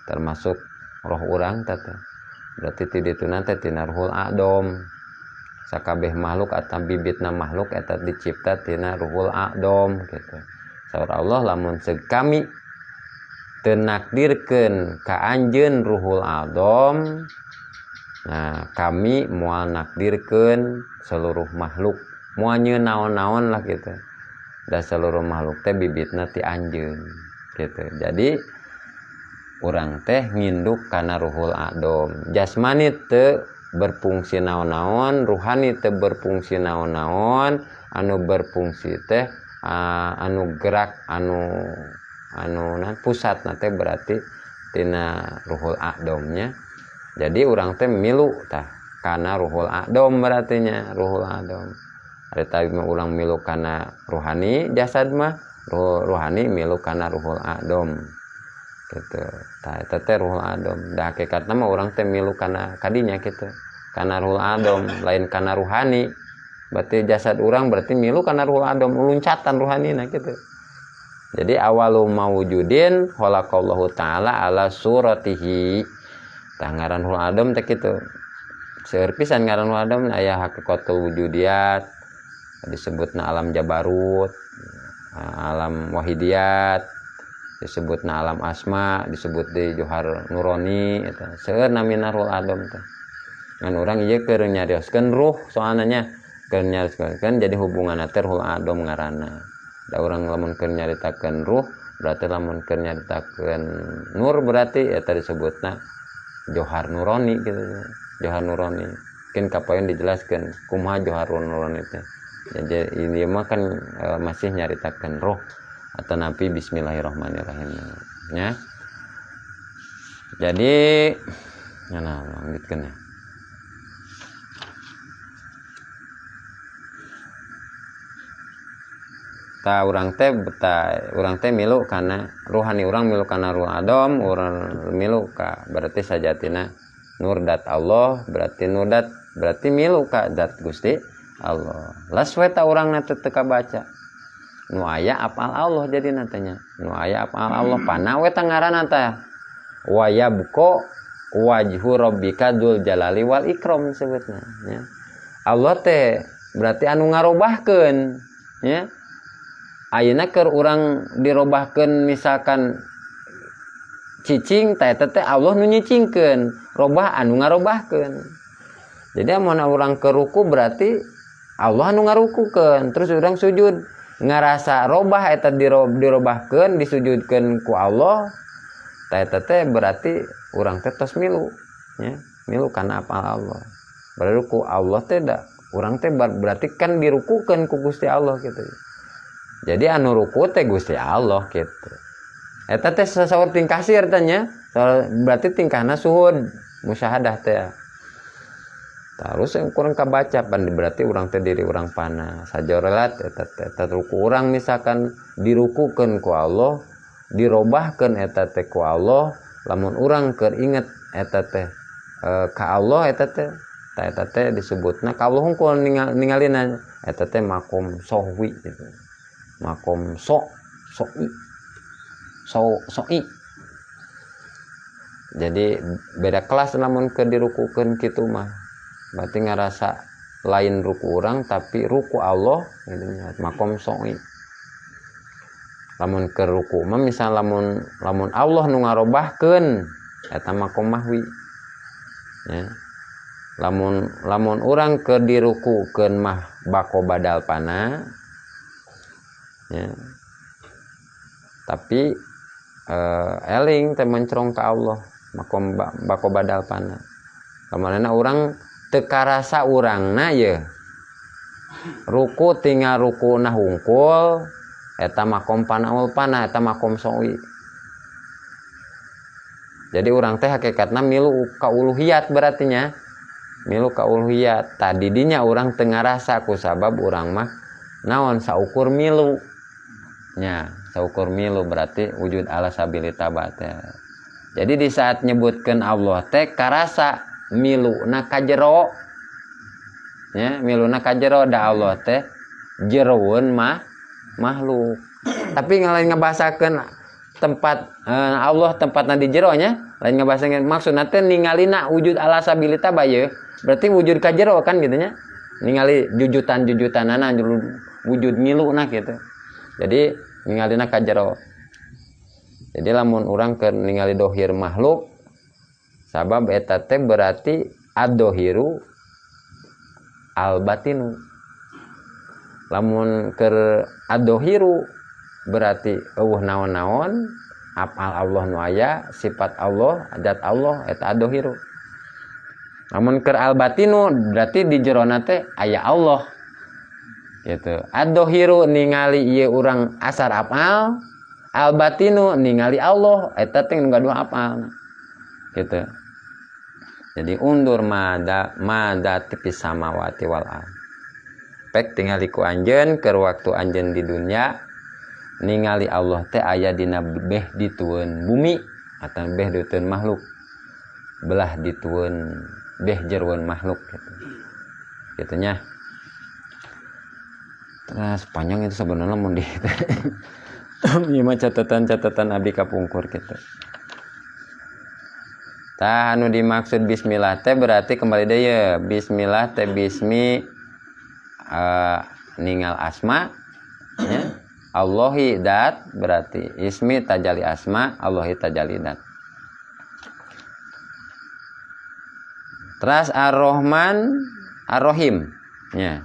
Termasuk roh urang teh. Berarti ti dituna teh tina ruhul adom. Sakabeh makhluk atau bibitna makhluk eta dicipta tina ruhul adom gitu. Saur Allah lamun seug kami teu nakdirkeun ka anjeun ruhul adom, nah kami moal nakdirkeun seluruh makhluk, moal nyieun naon-naon lah gitu. Da seluruh makhluk teh bibitna ti anjeun gitu. Jadi urang teh nginduk kana ruhul adom. Jasmani teu berfungsi naon-naon, ruhani teh berfungsi naon-naon, anu berfungsi teh anu gerak anu pusat teh berarti tina ruhul adomnya. Jadi urang teh milu tah kana ruhul adom berarti nya ruhul adom. Ari tadi mah urang milu kana ruhani jasad mah ruhani milu kana ruhul adom. Gitu. Tah eta teh ruhul adom. Da hakikatna mah urang teh milu kana kadinya kitu. Kana ruhul adom lain kana ruhani. Berarti jasad urang berarti milu kana ruhul adom, luncatan ruhanina kitu. Jadi awalu mawujudin khalaqallahu taala ala suratihi. Tah ngaran ruhul adom teh kitu. Seueur pisan ngaran ruhul adom aya hakikatul wujudiyat, disebutna alam jabarut, alam wahidiyat, disebutna alam asma, disebut di johar nuroni eta. Seueur namina ruhul adom teh. Ngan urang ieu keur nyarioskeun ruh soalnya keur nyarioskeun jadi hubunganna teh ruhul adom ngaranna. Da urang lamun keur nyaritakeun ruh berarti lamun keur nyaritakeun nur berarti eta disebutna johar nuroni gitu. Johar nuroni. Mungkin kapoeun dijelaskeun kumaha johar nuroni teh. Jadi ini mah kan masih nyaritakeun ruh atau nabi bismillahirrahmanirrahim nya. Jadi ngana lanjutkeun ya. Ta urang teh milu kana ruhani urang milu kana ruh adom, urang milu ka berarti sajatina nur dat Allah, berarti nur dat berarti milu ka dat Gusti Allah. Las we ta urangna teu teu kabaca. Nu aya apal Allah jadi natanya. Nu aya apal Allah pana we ta ngaranna tah. Wa yabqa wajhu rabbika dzul jalali wal ikram sebutna nya. Allah teh berarti anu ngarobahkeun nya. Ayeuna keur urang dirobahkeun misalkan cicing teh teh Allah nu nyicingkeun, robah anu ngarobahkeun. Jadi amun urang keur ruku berarti Allah anu ngarukukeun, terus urang sujud ngarasa robah eta dirobahkeun, disujudkeun ku Allah. Teh teh berarti urang teh tos milu nya, milu kana apal Allah. Berarti ku Allah teh da urang teh berarti kan dirukukeun ku Gusti Allah gitu. Jadi anu ruku teh Gusti Allah gitu. Eta teh sasaur tingkah sih artinya. Berarti tingkahna suhud musyahadah teh. Terus yang kurang kabaca berarti urang teh diri urang pana sajorelat eta ruku urang misalkan dirukukeun ku Allah, dirobahkeun eta teh ku Allah, lamun urang keur inget eta teh ka Allah eta teh disebutna ka Allah hungkul ningalina eta teh makom sohwi gitu. Makom soi. Jadi beda kelas namun ke dirukukeun kitu mah. Berarti ngerasa lain ruku orang tapi ruku Allah gitu nya makom soi. Lamun ke ruku mah misal lamun Allah nu ngarobahkeun eta makom mahwi. Ya. Lamun urang ke dirukukeun mah bako badal pana. Ya. Tapi eling teh mencrong ka Allah makom bako badal pana. Kamanana urang teu karasa urangna ye ruku tinggal ruku na hungkul eta makom panaul pana eta makom soi. Jadi urang teh hakikatna milu ka uluhiyat berartinya milu ka uluhiyat tadi dinya urang teu ngarasa ku sabab urang mah naon saukur milu nya saukur milu berarti wujud ala sabilita teh. Jadi di saat nyebutkeun Allah teh karasa miluna ka jero ya miluna ka jero da Allah teh jeroeun makhluk. Tapi lain ngabasakeun tempat Allah tempatna di jero nya lain ngabasakeun maksudna teh ningalina wujud ala sabilita bae berarti wujud ka jero kan gitu nya ningali jujutan-jujutanana wujud miluna gitu. Jadi ningalina ka jero. Jadi lamun urang keur ningali dohir makhluk sabab eta teh berarti ad-dohiru al-batinu. Lamun keur ad-dohiru berarti eueuh naon-naon apal Allah nu aya, sifat Allah, adat Allah eta ad-dohiru. Lamun keur al-batinu berarti di jerona teh aya Allah. Gitu. Ad-dohiru ningali ieu urang asar apal, al-batinu ningali Allah eta teh nu gaduh apal. Gitu. Jadi undur mada tipis samawati wal ard. Pek tingali ku anjeun keur waktu anjeun di dunya ningali Allah teh aya dina beh ditueun bumi atawa beh ditueun makhluk. Belah ditueun beh jeroeun makhluk gitu. Kitu nya. Terus panjang itu sebenarnya mun di ieu mah catatan-catatan abdi kapungkur gitu. Tah anu dimaksud bismillah teh berarti kembali deui ya bismillah teh bismi ningal asma ya. Allahi dat berarti ismi tajali asma Allahi tajali dat. Terus ar-Rahman ar-Rahim ya.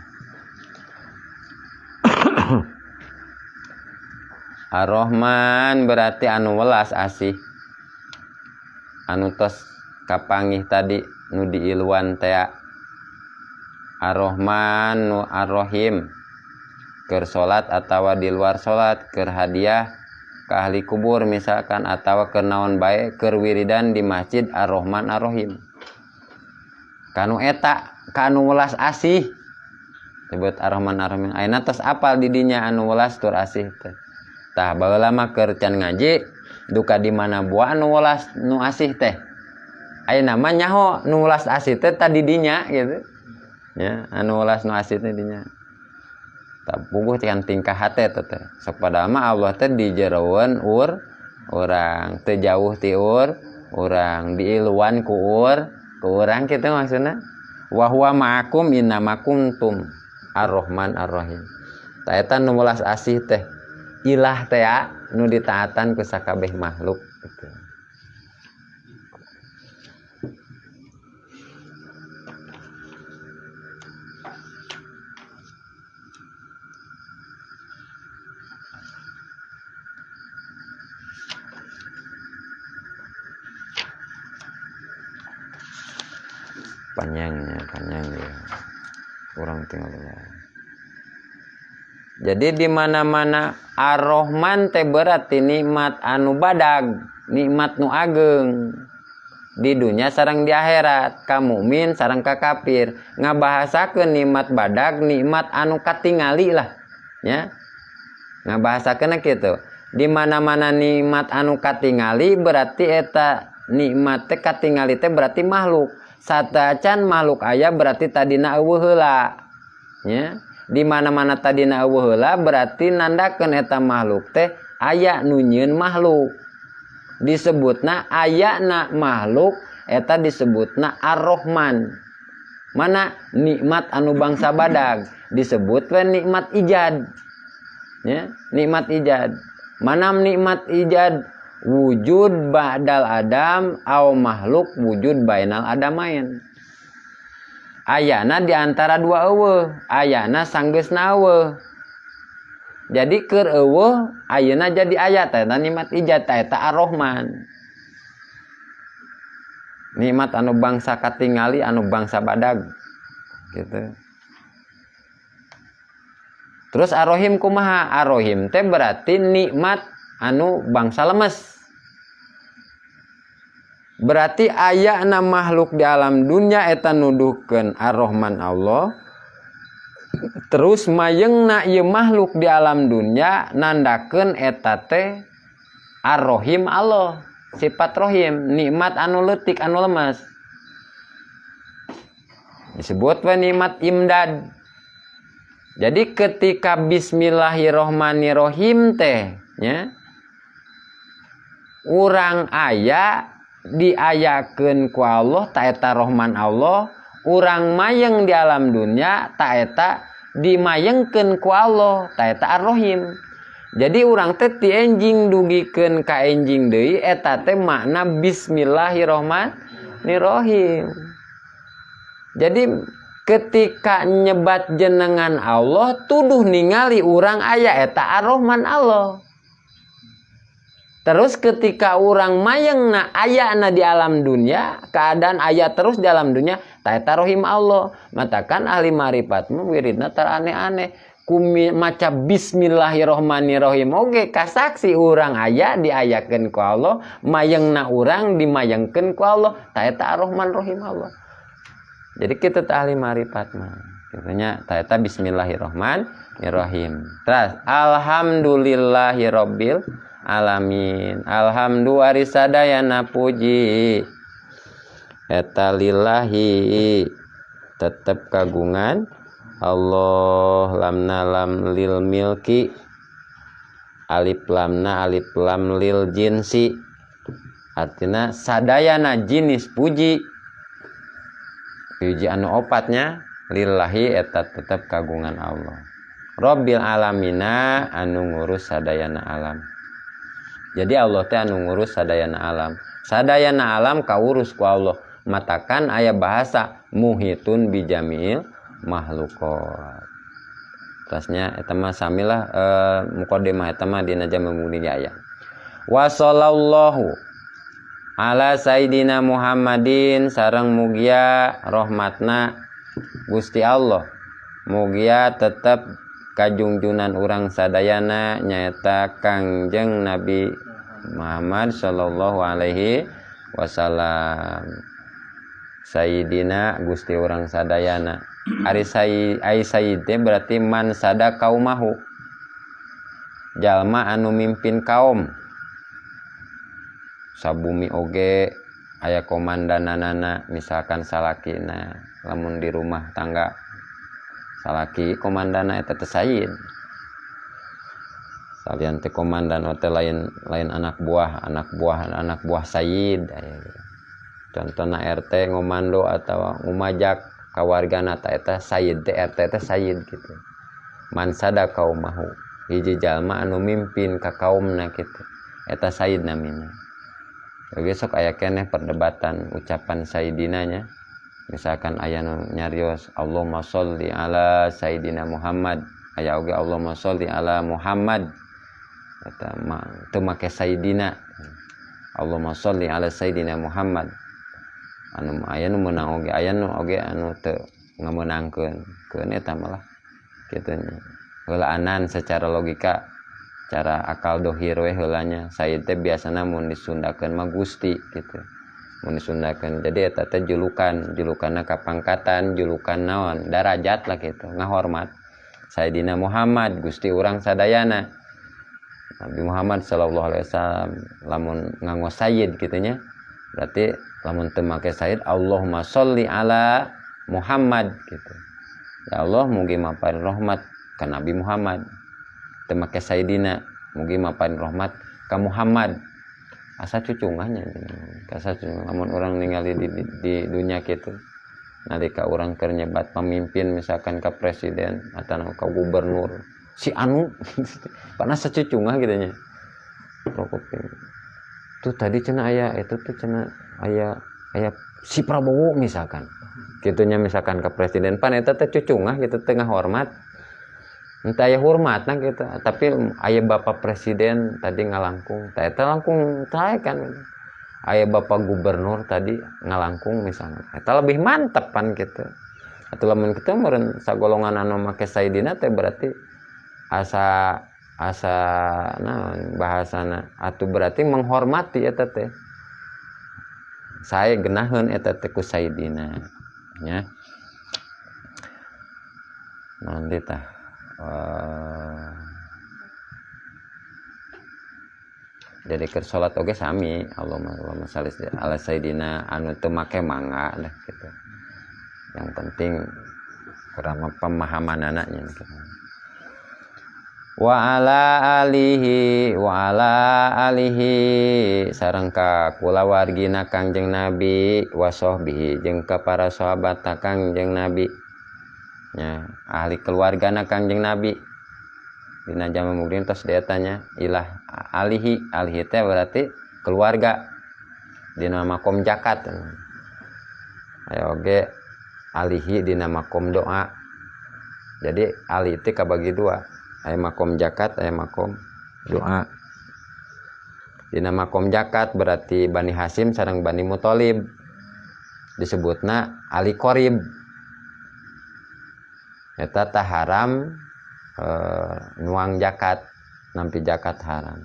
Ar-Rahman berarti anu welas asih anu tos kapangih tadi nu diiluan teh Ar-Rahman nu Ar-Rahim keur salat atawa di luar salat keur hadiah ka ahli kubur misalkan atawa keur naon bae keur wiridan di masjid Ar-Rahman Ar-Rahim kanu eta kanu welas asih disebut Ar-Rahman Ar-Rahim ayeuna tos apal di dinya anu welas tur asih teh tah baheula mah keur can ngaji duka di mana buah anu welas nu asih teh ayeuna mah nyaho nu welas asih teh tadi dinya gitu ya anu welas nu asih teh dinya tak puguh can tingkah hate teh sok padahal mah Allah teh di jeroeun urang teu jauh ti urang diiluan ku urang kitu maksudna wa huwa ma'akum innamakum tum ar-Rahman ar-Rahim ta eta nu welas asih teh ilah teh nu ditaatan ku sakabeh makhluk gitu. Panjang ya kurang tinggal ya. Jadi di mana-mana Ar-Rahman teh berarti nikmat anu badag, nikmat nu ageng. Di dunia sareng di akhirat, ka mukmin sareng ka kafir. Ngabahasakeun nikmat badag, nikmat anu katingali lah. Ya. Ngabahasakeun kitu. Di mana-mana nikmat anu katingali berarti eta nikmat teh katingali teh berarti makhluk. Satacan makhluk aya berarti tadina eueuh heula. Ya. Di mana-mana tadina eueuh heula berarti nandakeun eta makhluk teh aya nu nyieun makhluk. Disebutna ayana makhluk eta disebutna Ar-Rahman. Mana nikmat anu bangsa badag disebut we nikmat ijad. Ya, nikmat ijad. Mana nikmat ijad? Wujud ba'dal adam au makhluk wujud bainal adamain. Ayana di antara dua eueuh, ayana sanggeusna eueuh. Jadi keur eueuh ayeuna jadi aya eta nikmat ijad eta Ar-Rahman. Nikmat anu bangsa katingali anu bangsa badag. Gitu. Terus Ar-Rahim kumaha? Ar-Rahim teh berarti nikmat anu bangsa lemes. Berarti ayana makhluk di alam dunia eta nuduhkeun Ar-Rahman Allah. Terus mayengna ieu makhluk di alam dunia nandakeun eta teh Ar-Rahim Allah, sifat Rahim, nikmat anu leutik anu lemes. Disebut we nikmat imdad. Jadi ketika bismillahirrahmanirrahim teh nya urang aya diayakeun ku Allah ta eta Rahman Allah. Urang mayeng di alam dunia ta eta dimayengkeun ku Allah ta eta Ar-Rahim. Jadi urang teh ti enjing dugikeun ka enjing deui eta teh makna bismillahirrahmanirrahim. Jadi ketika nyebat jenengan Allah tuduh ningali urang aya eta Ar-Rahman Allah. Terus ketika orang mayengna ayana di alam dunia, keadaan aya terus di alam dunia, ta eta Rahim Allah. Matakan ahli marifat mah wiridna teraneh-aneh. Maca bismillahirrahmanirrahim oge kasaksi urang aya diayakeun ku Allah, mayengna urang dimayengkeun ku Allah, ta eta Ar-Rahman Rahim Allah. Jadi kita ahli marifat mah. Kitanya ta eta bismillahirrahmanirrahim. Terus alhamdulillahirabbil alamin. Alhamdulillah sadayana puji eta lillahi tetep kagungan Allah. Lamna lam lil milki, alif lamna alif lam lil jinsi, artinya sadayana jinis puji. Puji anu opatnya lillahi eta tetep kagungan Allah. Rabbil alamina anu ngurus sadayana alam. Jadi Allah teh anu ngurus sadayana alam. Sadayana alam kaurus ku Allah. Matakan aya bahasa muhitun bijamil makhluqat. Terusnya eta mah samilah muqaddimah eta mah dina Jamul Jaya. Wa sallallahu ala sayidina Muhammadin sareng mugia rahmatna Gusti Allah. Mugia tetep kajungjunan urang sadayana nyaeta Kangjeng Nabi Muhammad sallallahu alaihi wasallam. Sayyidina Gusti urang sadayana. Ari sayyid teh berarti man sada kaumahu. Jalma anu mimpin kaum. Sabumi oge aya komandananana misalkan salakina lamun di rumah tangga salaki komandana eta teh sayyid. Salian teh komandan teh lain anak buah sayyid. Contohna RT ngomando atau ngumajak kawargana eta sayyid teh RT teh sayyid gitu. Man sada kaumahu. Hiji jalma anu mimpin ka kaumna kitu. Eta sayyid namina. Besok aya keneh perdebatan ucapan sayyidinanya. Misalkan aya nu nyarios Allahumma sholli ala sayyidina Muhammad, aya oge Allahumma sholli ala Muhammad. Eta mah teu make sayyidina. Allahumma sholli ala sayyidina Muhammad. Anu aya nu meunang oge, aya nu oge anu teu ngameunangkeun. Keun eta malah kitu nya. heulaanan secara logika cara akal dohir we heulanya Said teh biasana mun disundakeun mah Gusti gitu mun disundakeun jadi eta teh julukanna kapangkatan julukan naon darajat lah gitu ngahormat Sayyidina Muhammad Gusti urang sadayana Nabi Muhammad sallallahu alaihi wasallam lamun nganggo Sayyid kitu nya berarti lamun teu make Sayyid Allahumma sholli ala Muhammad gitu ya Allah mugi maparin rahmat ka Nabi Muhammad teu make Sayyidina mugi maparin rahmat ka Muhammad asa cucungahnya asa cucung lamun urang ningali di dunya kitu nalika urang keur nyebat pamimpin misalkan ka presiden atawa ka gubernur si anu panas sacucungah gitu nya tuh tadi cenah aya itu tuh cenah aya si Prabowo misalkan kitunya misalkan ke presiden pan eta teh cucungah gitu tengah hormat entah aya hormatna gitu tapi aya bapak presiden tadi ngalangkung tah eta langkung tae kan aya bapak gubernur tadi ngalangkung misalnya eta lebih mantep pan gitu atuh lamun kitu meureun sagolongan anu make Sayyidina teh berarti asa naon bahasana atuh berarti menghormati eta teh saya genaheun eta teh ku Sayyidina nya nanti tah jadi keur salat oge sami Allahumma shalli ala Sayyidina anu teu make mangga dah gitu yang penting kurang pemahamanana nya gitu. Wa ala alihi sareng ka kulawargina Kangjeng Nabi wa sahbihi jeung ka para sahabat Kangjeng Nabi nya ahli keluargana Kangjeng Nabi dina jamak mudin tos dietanya ilah alihi teh berarti keluarga dina makom zakat ayo oge alihi dina makom doa jadi ali teh kabagi dua aya makom zakat aya makom doa dina makom zakat berarti Bani Hasyim sareng Bani Muthalib disebutna ali qorib eta tah haram nuang zakat nampi zakat haram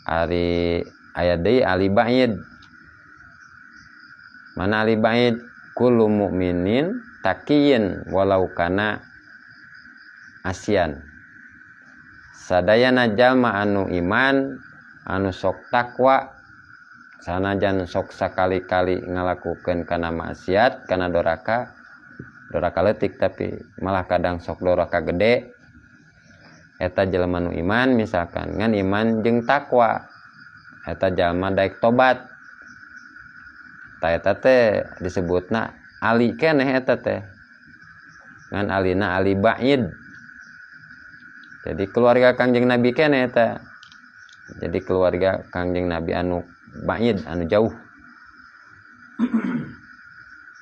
ari aya deui ali ba'id mana ali ba'id kullu mukminin taqiyin walau kana asyan sadayana jalma anu iman anu sok takwa sanajan sok sakali-kali ngalakukeun kana maksiat kana doraka leutik tapi malah kadang sok doraka gede eta jalma nu iman misalkan ngan iman jeung takwa eta jalma daek tobat ta eta teh disebutna ali keneh eta teh ngan alina ali ba'id jadi keluarga Kangjeng Nabi keneh eta jadi keluarga Kangjeng Nabi anu ba'id anu jauh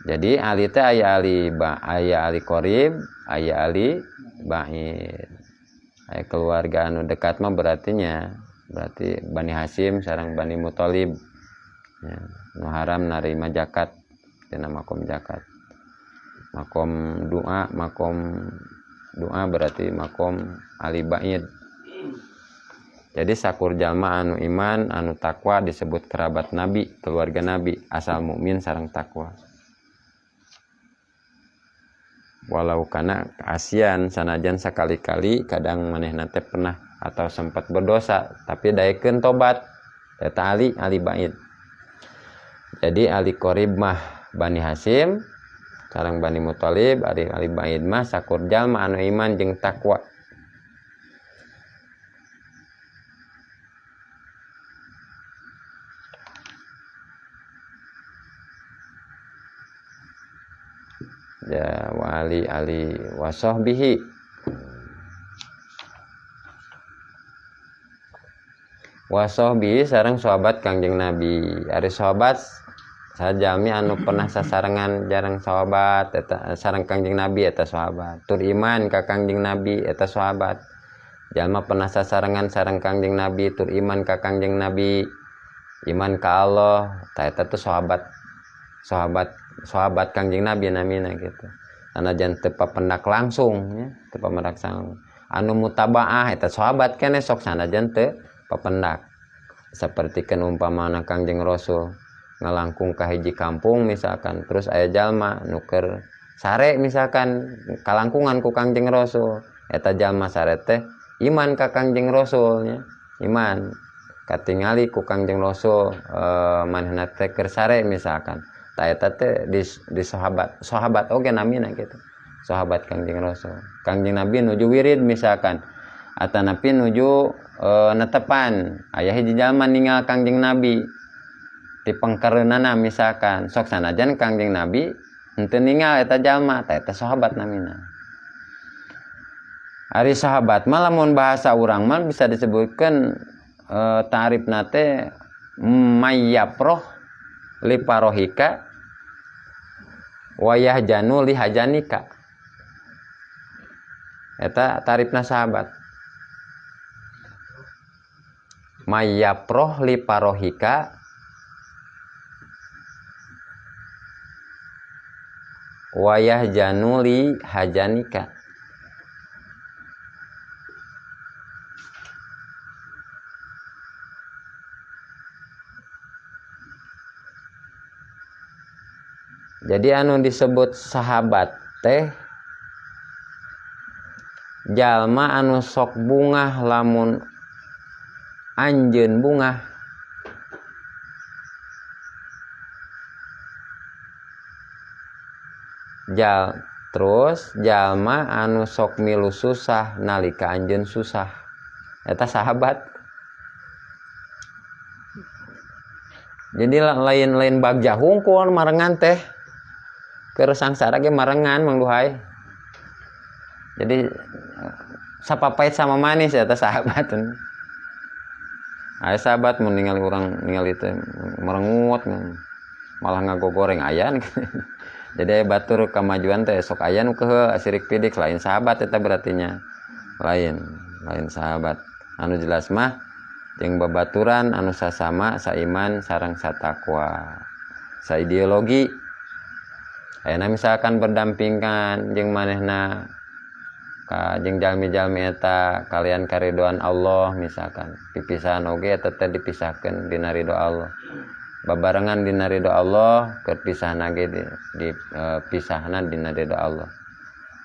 jadi ali teh aya ali qorib aya ali ba'id aya keluarga anu dekat mah berarti Bani Hasyim sareng Bani Muthalib ya, nu haram narima zakat dina makom zakat makom doa berarti makom ali ba'id jadi sakur jalma anu iman anu takwa disebut kerabat Nabi keluarga Nabi asal mukmin sareng takwa walau kana asian sanajan sakali-kali kadang manehna teh pernah atau sempat berdosa tapi daekeun tobat eta ali ba'id jadi ali qorib mah Bani Hasyim sareng Bani Muthalib ali ba'id mah sakur jalma anu iman jeung takwa ya wa ali wa sahbihi wa sahbihi sareng sahabat Kangjeng Nabi ari sahabat sajami anu pernah sasarengan jarang sahabat eta sareng Kangjeng Nabi eta sahabat tur iman ka Kangjeng Nabi eta sahabat jalma pernah sasarengan sareng Kangjeng Nabi tur iman ka Kangjeng Nabi iman ka Allah ta eta tuh sahabat Kangjeng Nabi namina gitu sanajan teu papendak langsung nya, teu papendak langsung. Anu mutabaah eta sahabat keneh sok sanajan teu papendak. Sapertikeun umpamana Kangjeng Rasul ngalangkung ka hiji kampung misalkan, terus aya jalma nuker sare misalkan kalangkungan ku Kangjeng Rasul, eta jalma sare teh iman ka Kangjeng Rasul nya, iman katingali ku Kangjeng Rasul manehna teh keur sare misalkan. Ta eta teh di sahabat oge namina gitu. Sahabat Kangjeng Rasul. Kangjeng Nabi nuju wirid misalkan, atanapi nuju netepan, aya hiji jalma ninggal Kangjeng Nabi di pengkereunana misalkan, sok sanajan Kangjeng Nabi henteu ninggal eta jalma, ta eta sahabat namina. Ari sahabat mah lamun bahasa urang mah bisa disebutkeun ta'rifna teh mayyaproh li parohika wayah janu li hajanika. Eta ta'rifna sahabat. Mayyaproh li parohika wayah janu li hajanika. Jadi anu disebut sahabat teh jalma anu sok bungah lamun anjeun bungah. Terus jalma anu sok milu susah nalika anjeun susah. Eta sahabat. Jadi lain bagja hungkul marengan teh. Keur sangsara ge marengan Mang Duhai. Jadi sapapait sama manis eta sahabat. Aya sahabat mun ningali urang ningali teh merengut malah ngagogoreng aya. Jadi aya batur kamajuan teh sok aya nu keuheu asirik pidik lain sahabat eta berartinya. Lain sahabat. Anu jelas mah jeung babaturan anu sasama saiman sareng satakwa. Saideologi ayeuna misalkan berdampingan jeung manehna ka jeung jalmi-jalmi eta kalian karidhoan Allah misalkan pipisahan oge eta teh dipisahkeun dina ridho Allah. Babarengan dina ridho Allah keur pisahna ge dipisahna dina ridho Allah.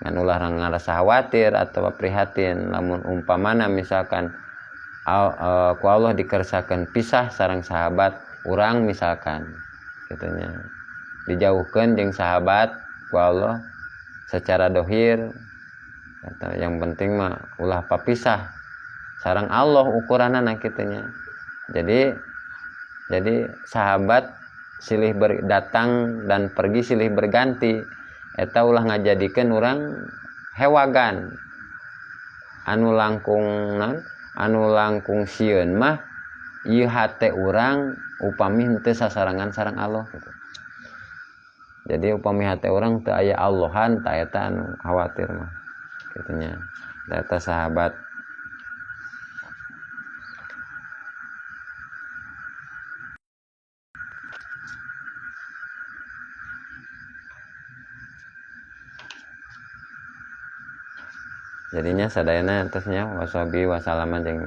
Ngan ulah ngarasa khawatir atawa prihatin lamun umpamana misalkan ku Allah dikersakeun pisah sareng sahabat urang misalkan kitunya. Dijauhkan jeung sahabat ku Allah secara dohir, atau yang penting mah ulah papisah sareng Allah ukuranana kitunya. Jadi sahabat silih datang dan pergi silih berganti eta ulah ngajadikeun urang hewagan anu langkung sieun mah ieu hate urang upami henteu sasarangan sareng Allah gitu. Jadi upami hate orang teu aya Allahan ta eta anu khawatir mah kitunya. Eta sahabat. Jadinya sadayana terusnya wasabi wasalaman jeung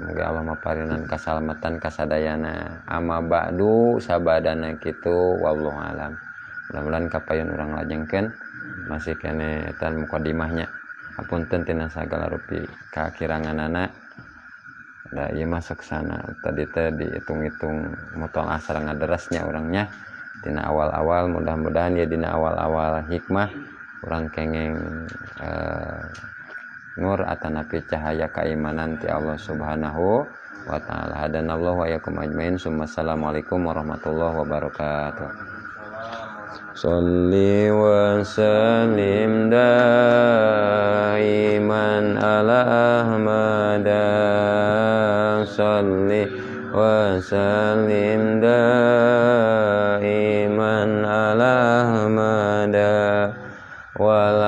mugi Allah maparingan kasalamatan kasadayana amma ba'du sabadana kitu wallahu alam. Mudah-mudahan kapayan urang lajengkeun masih kene eta mukadimahnya. Hapunten tina sagala rupi kakiranganana. Da ieu masuk sana tadi teh dihitung-hitung mutolaah sareng ngaderasnya urangnya dina awal-awal mudah-mudahan ya dina awal-awal hikmah urang kengeng nur atanapi cahaya keimanan ti Allah Subhanahu wa taala. Hadanallahu wa yakum ajmain. Assalamualaikum warahmatullahi wabarakatuh. Shalli wa sallim daiman ala ahmada. Shalli wa sallim daiman ala ahmada wal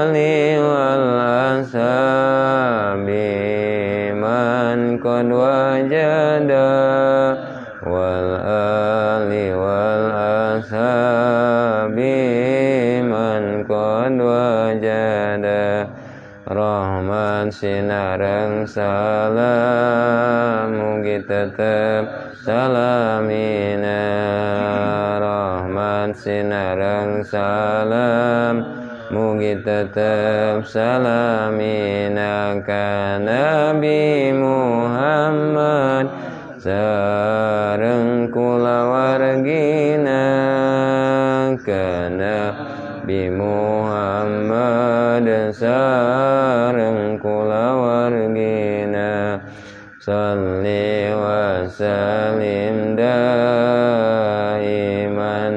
ali wal ashabi man qad wajada wal ali wal ashabi man qad Rahman sinareng salam mugi tetep salamina Rahman sinareng salam mugi tetep salamina ka Nabi Muhammad sareng kulawargina ka Nabi Muhammad sareng kulawargina salli wa sallim daiman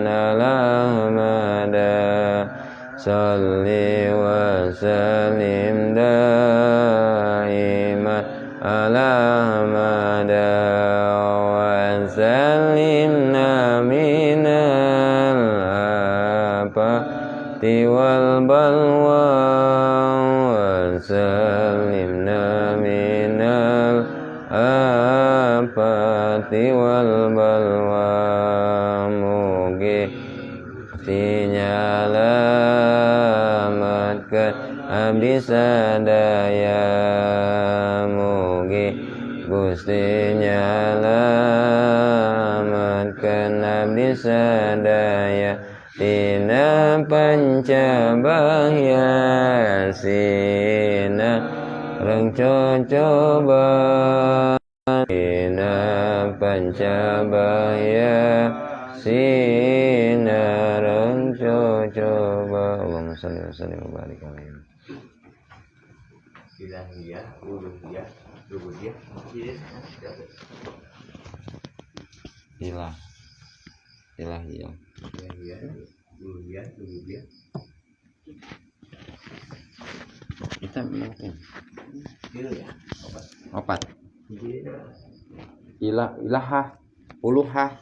ala Ahmada salli wa sallim daiman ala Ahmada wa sallimna minal afati wal balwa wa sallimna minal afati wal balwa mugi sinyalamatkan abdi sadaya mugi Gusti nyalamatkan abdi sadaya tina pancabahya sina reng cocoba tina pancabahya sina reng cocoba Allahumma shalli wa sallim wa barik alaihi ilahiyah, uluhiyah, rububiyah, ilah ilahiyah ilahiyah, uluhiyah, rububiyah. kita mungkin Gitu ya. opat Jadi ilahah uluhah